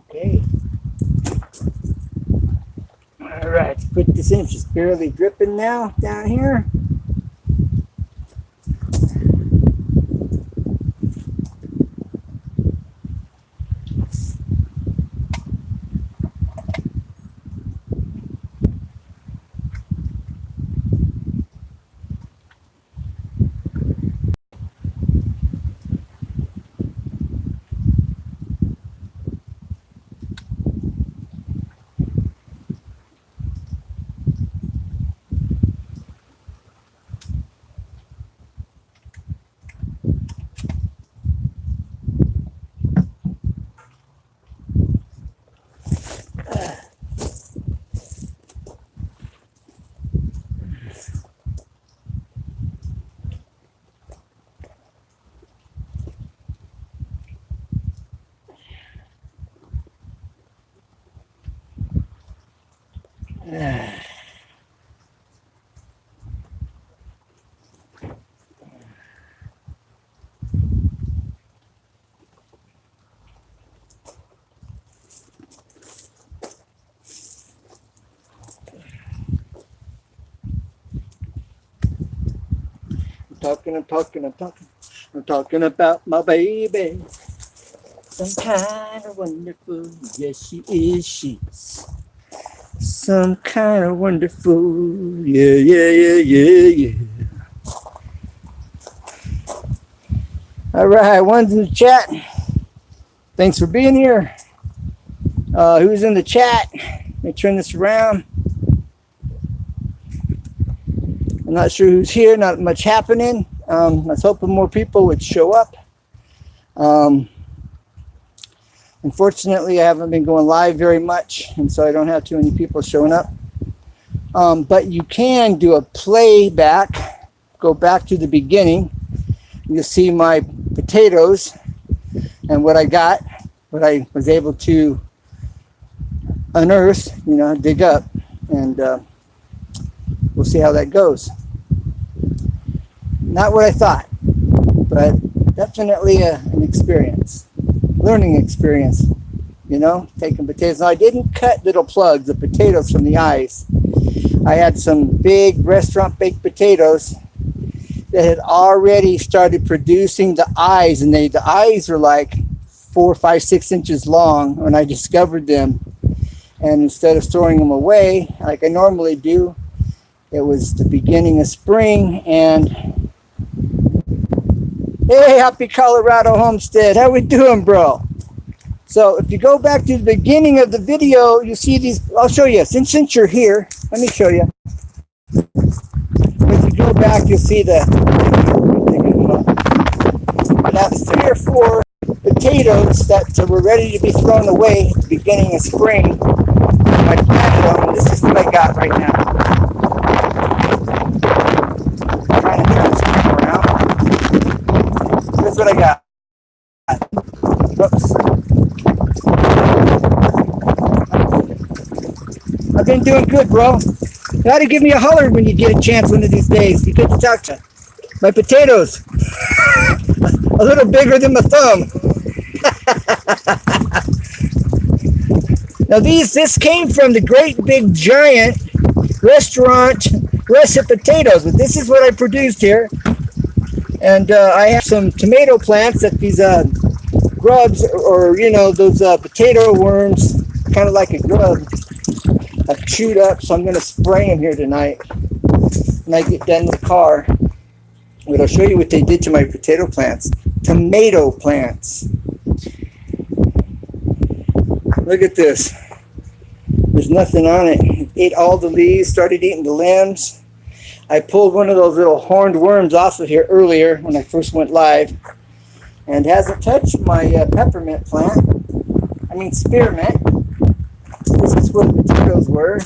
Okay. All right, let's put this in. It's just barely dripping now down here. I'm talking about my baby. Some kind of wonderful, yes she is, she's some kind of wonderful, yeah. All right, one's in the chat. Thanks for being here. Who's in the chat? Let me turn this around. I'm not sure who's here, not much happening. I was hoping more people would show up. Unfortunately, I haven't been going live very much, and so I don't have too many people showing up. But you can do a playback, go back to the beginning. You'll see my potatoes and what I got, what I was able to unearth, dig up, and we'll see how that goes. Not what I thought, but definitely an experience. Learning experience, taking potatoes. Now, I didn't cut little plugs of potatoes from the eyes. I had some big restaurant baked potatoes that had already started producing the eyes, and the eyes are like 4, 5, 6 inches long when I discovered them. And instead of storing them away like I normally do, it was the beginning of spring. And hey, happy Colorado homestead. How we doing, bro? So if you go back to the beginning of the video, you see these. I'll show you. Since you're here, let me show you. If you go back, you'll see about 3 or 4 potatoes that were ready to be thrown away at the beginning of spring. I planted them, and this is what I got right now. I'm trying to turn this camera around. Here's what I got. Whoops. I've been doing good, bro. You gotta give me a holler when you get a chance one of these days. Be good to talk to you. My potatoes. A little bigger than my thumb. Now this came from the great big giant restaurant russet potatoes, but this is what I produced here. And I have some tomato plants that these grubs, or those potato worms, kind of like a grub, I've chewed up. So I'm going to spray them here tonight when I get done with the car. But I'll show you what they did to my potato plants. Tomato plants. Look at this. There's nothing on it. It ate all the leaves, started eating the limbs. I pulled one of those little horned worms off of here earlier when I first went live, and hasn't touched my peppermint plant. I mean spearmint. This is where the potatoes were.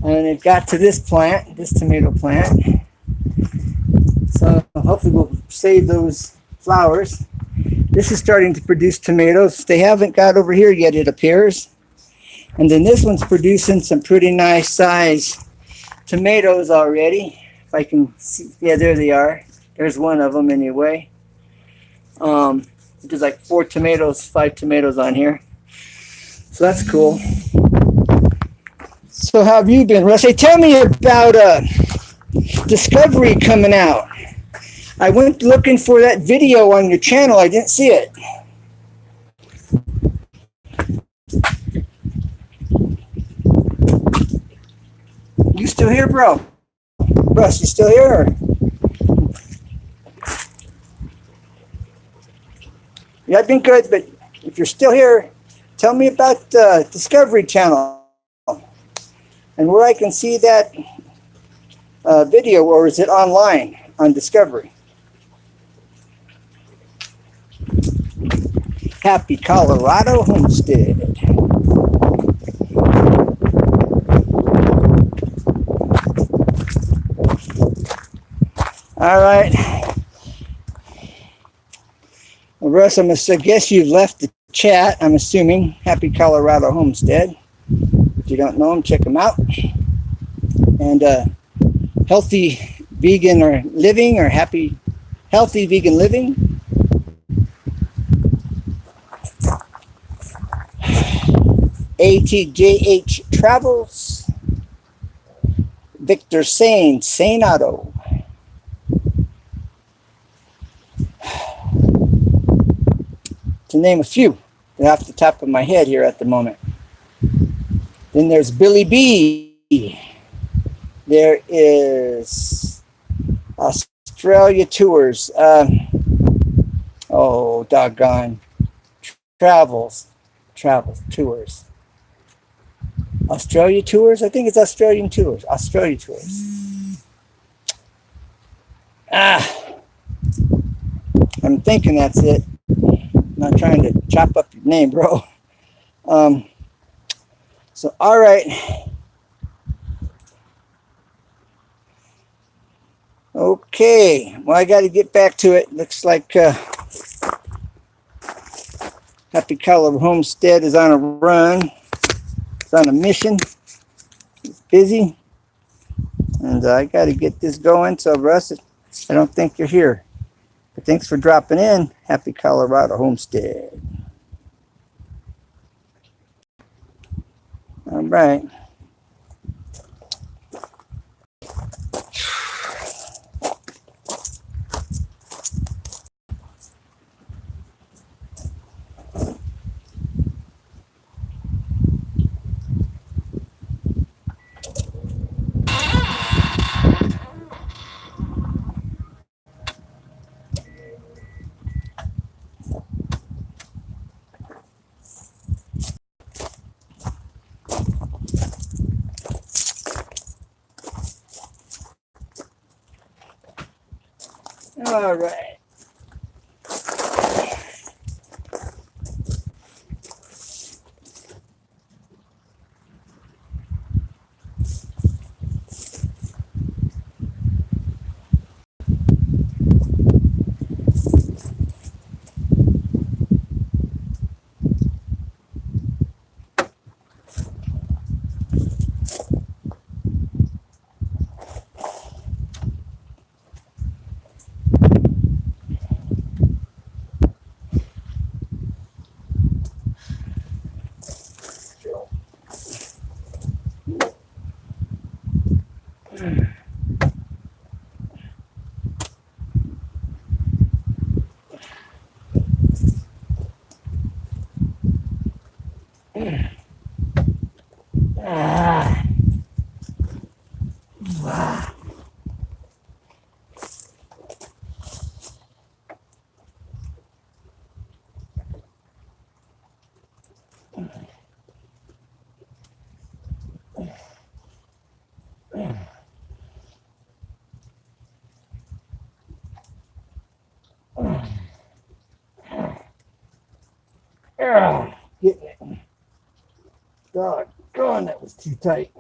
And it got to this plant, this tomato plant. So hopefully we'll save those flowers. This is starting to produce tomatoes. They haven't got over here yet, it appears. And then this one's producing some pretty nice size tomatoes already. If I can see, yeah, there they are. There's one of them anyway. There's like 4 tomatoes, 5 tomatoes on here. So that's cool. So how have you been, Russ? Hey, tell me about Discovery coming out. I went looking for that video on your channel. I didn't see it. You still here, bro? Russ, you still here? Yeah, I've been good, but if you're still here, tell me about Discovery Channel and where I can see that video, or is it online on Discovery? Happy Colorado homestead. All right. Well, Russ, I guess you've left the chat, I'm assuming. Happy Colorado homestead. If you don't know them, check them out. And healthy vegan or living, or healthy vegan living. ATJH Travels. Victor Sane Auto. to name a few off the top of my head here at the moment. Then there's Billy B. There is Australia Tours. Oh, doggone. Travels, Tours. Australia Tours? I think it's Australian Tours. Australia Tours. I'm thinking that's it. I'm not trying to chop up your name, bro. So, all right. Okay. Well, I got to get back to it. Looks like Happy Color Homestead is on a run. It's on a mission. It's busy. And I got to get this going. So, Russ, I don't think you're here. But thanks for dropping in. Happy Colorado Homestead. All right. All right. Getting it. Doggone, that was too tight.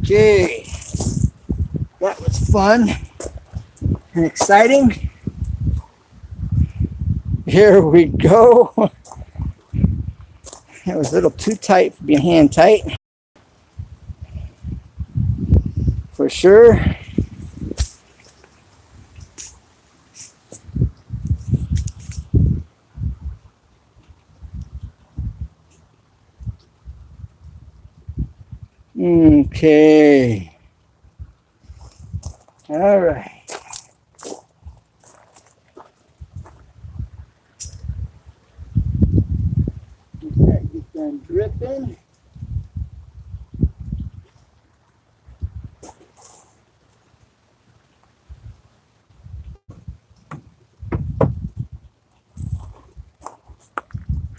Okay. That was fun and exciting. Here we go. It was a little too tight for being hand tight. For sure. Okay. All right. Get done dripping.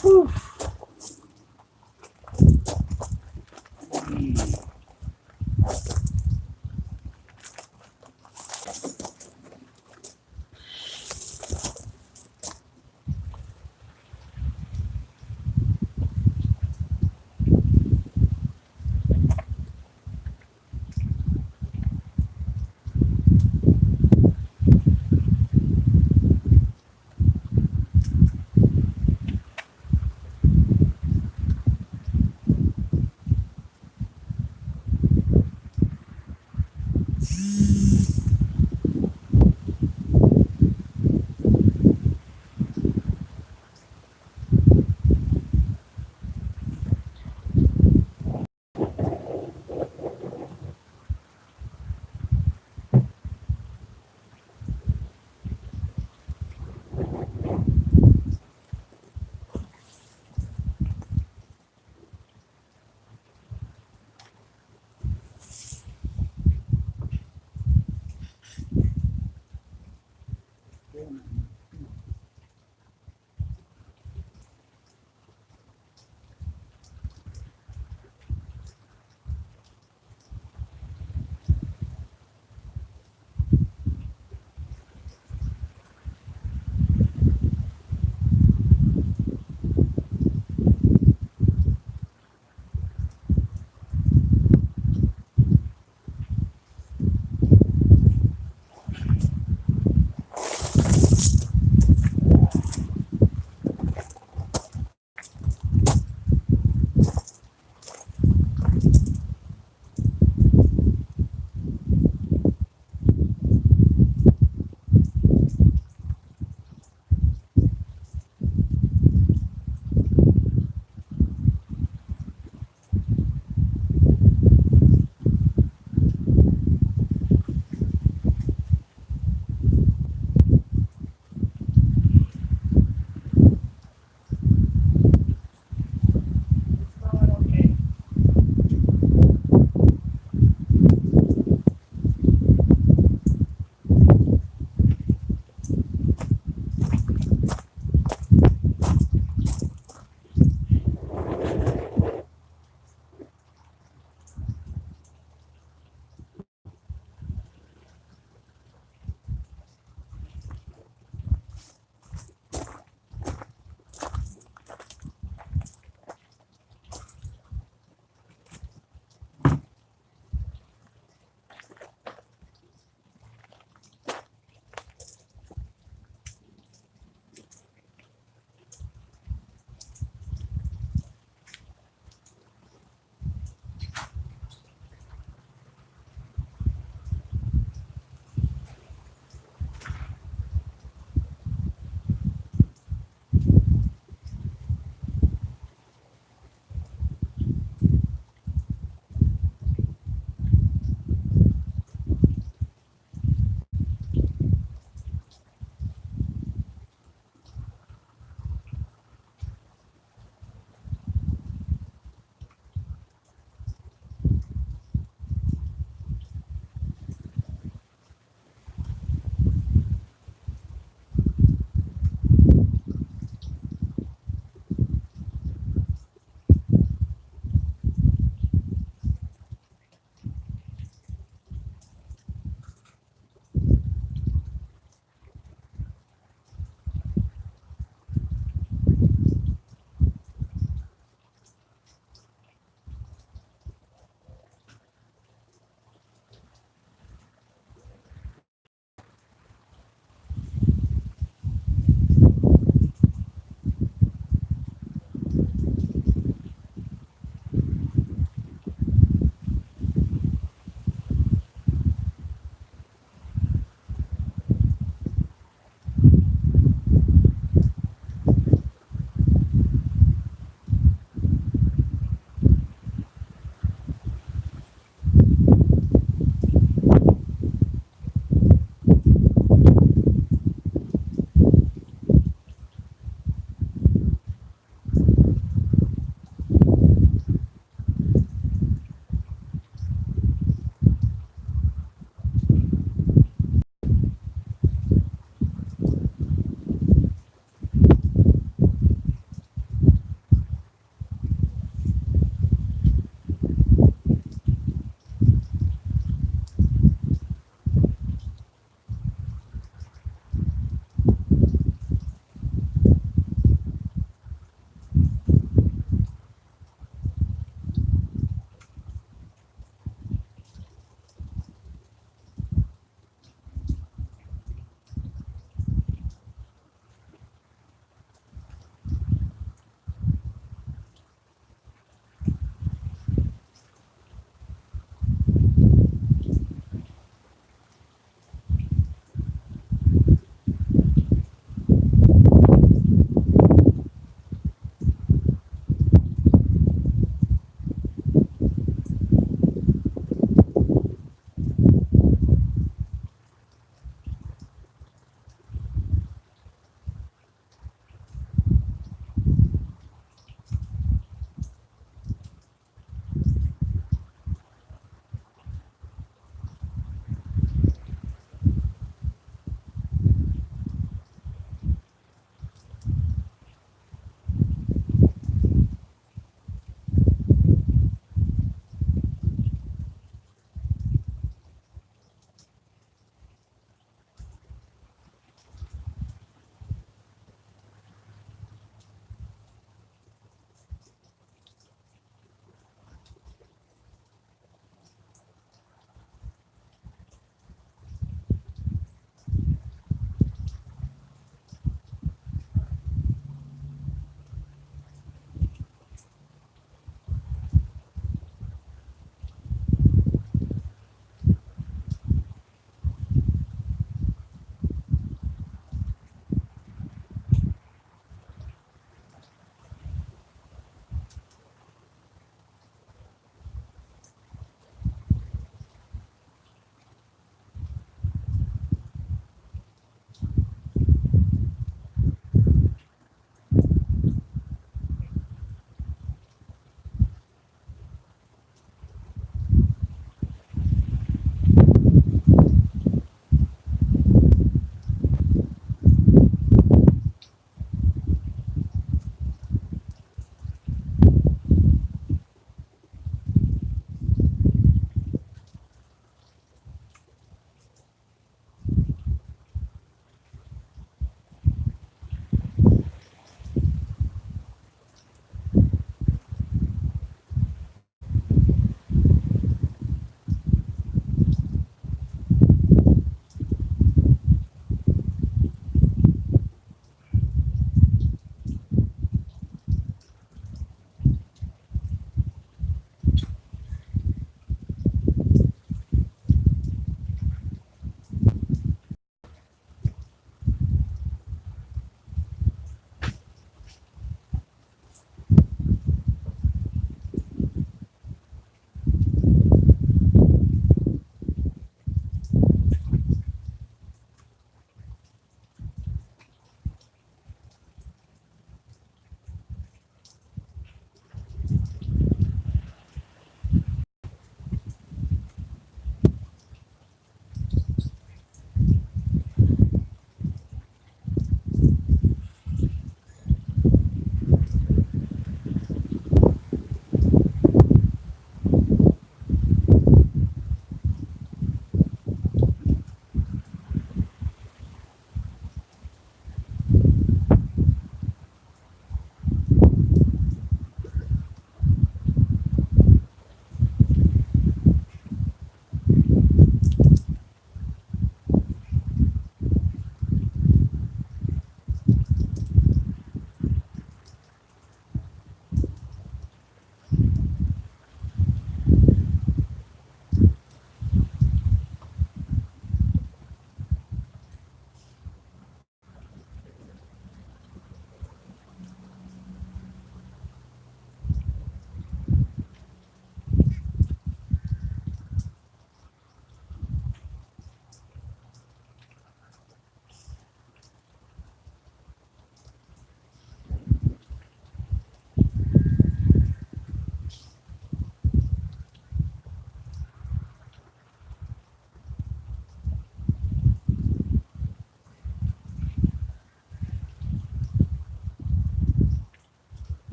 Whew.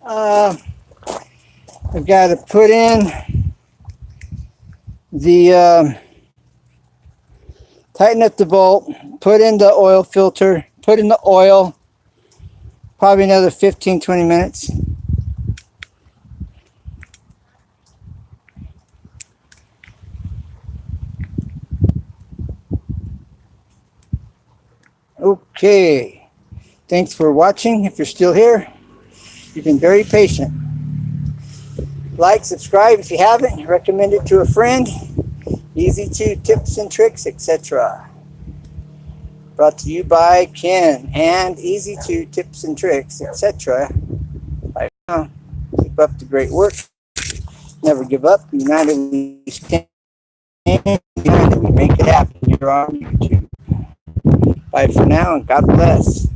Uh, I've got to put in the tighten up the bolt, put in the oil filter, put in the oil, probably another 15-20 minutes. Okay, thanks for watching. If you're still here, you've been very patient. Like, subscribe if you haven't, recommend it to a friend. Easy to tips and tricks, etc. Brought to you by Ken and Easy to Tips and Tricks, etc. Bye for now. Keep up the great work. Never give up. United we stand. United we make it happen. You're on YouTube. Bye for now and God bless.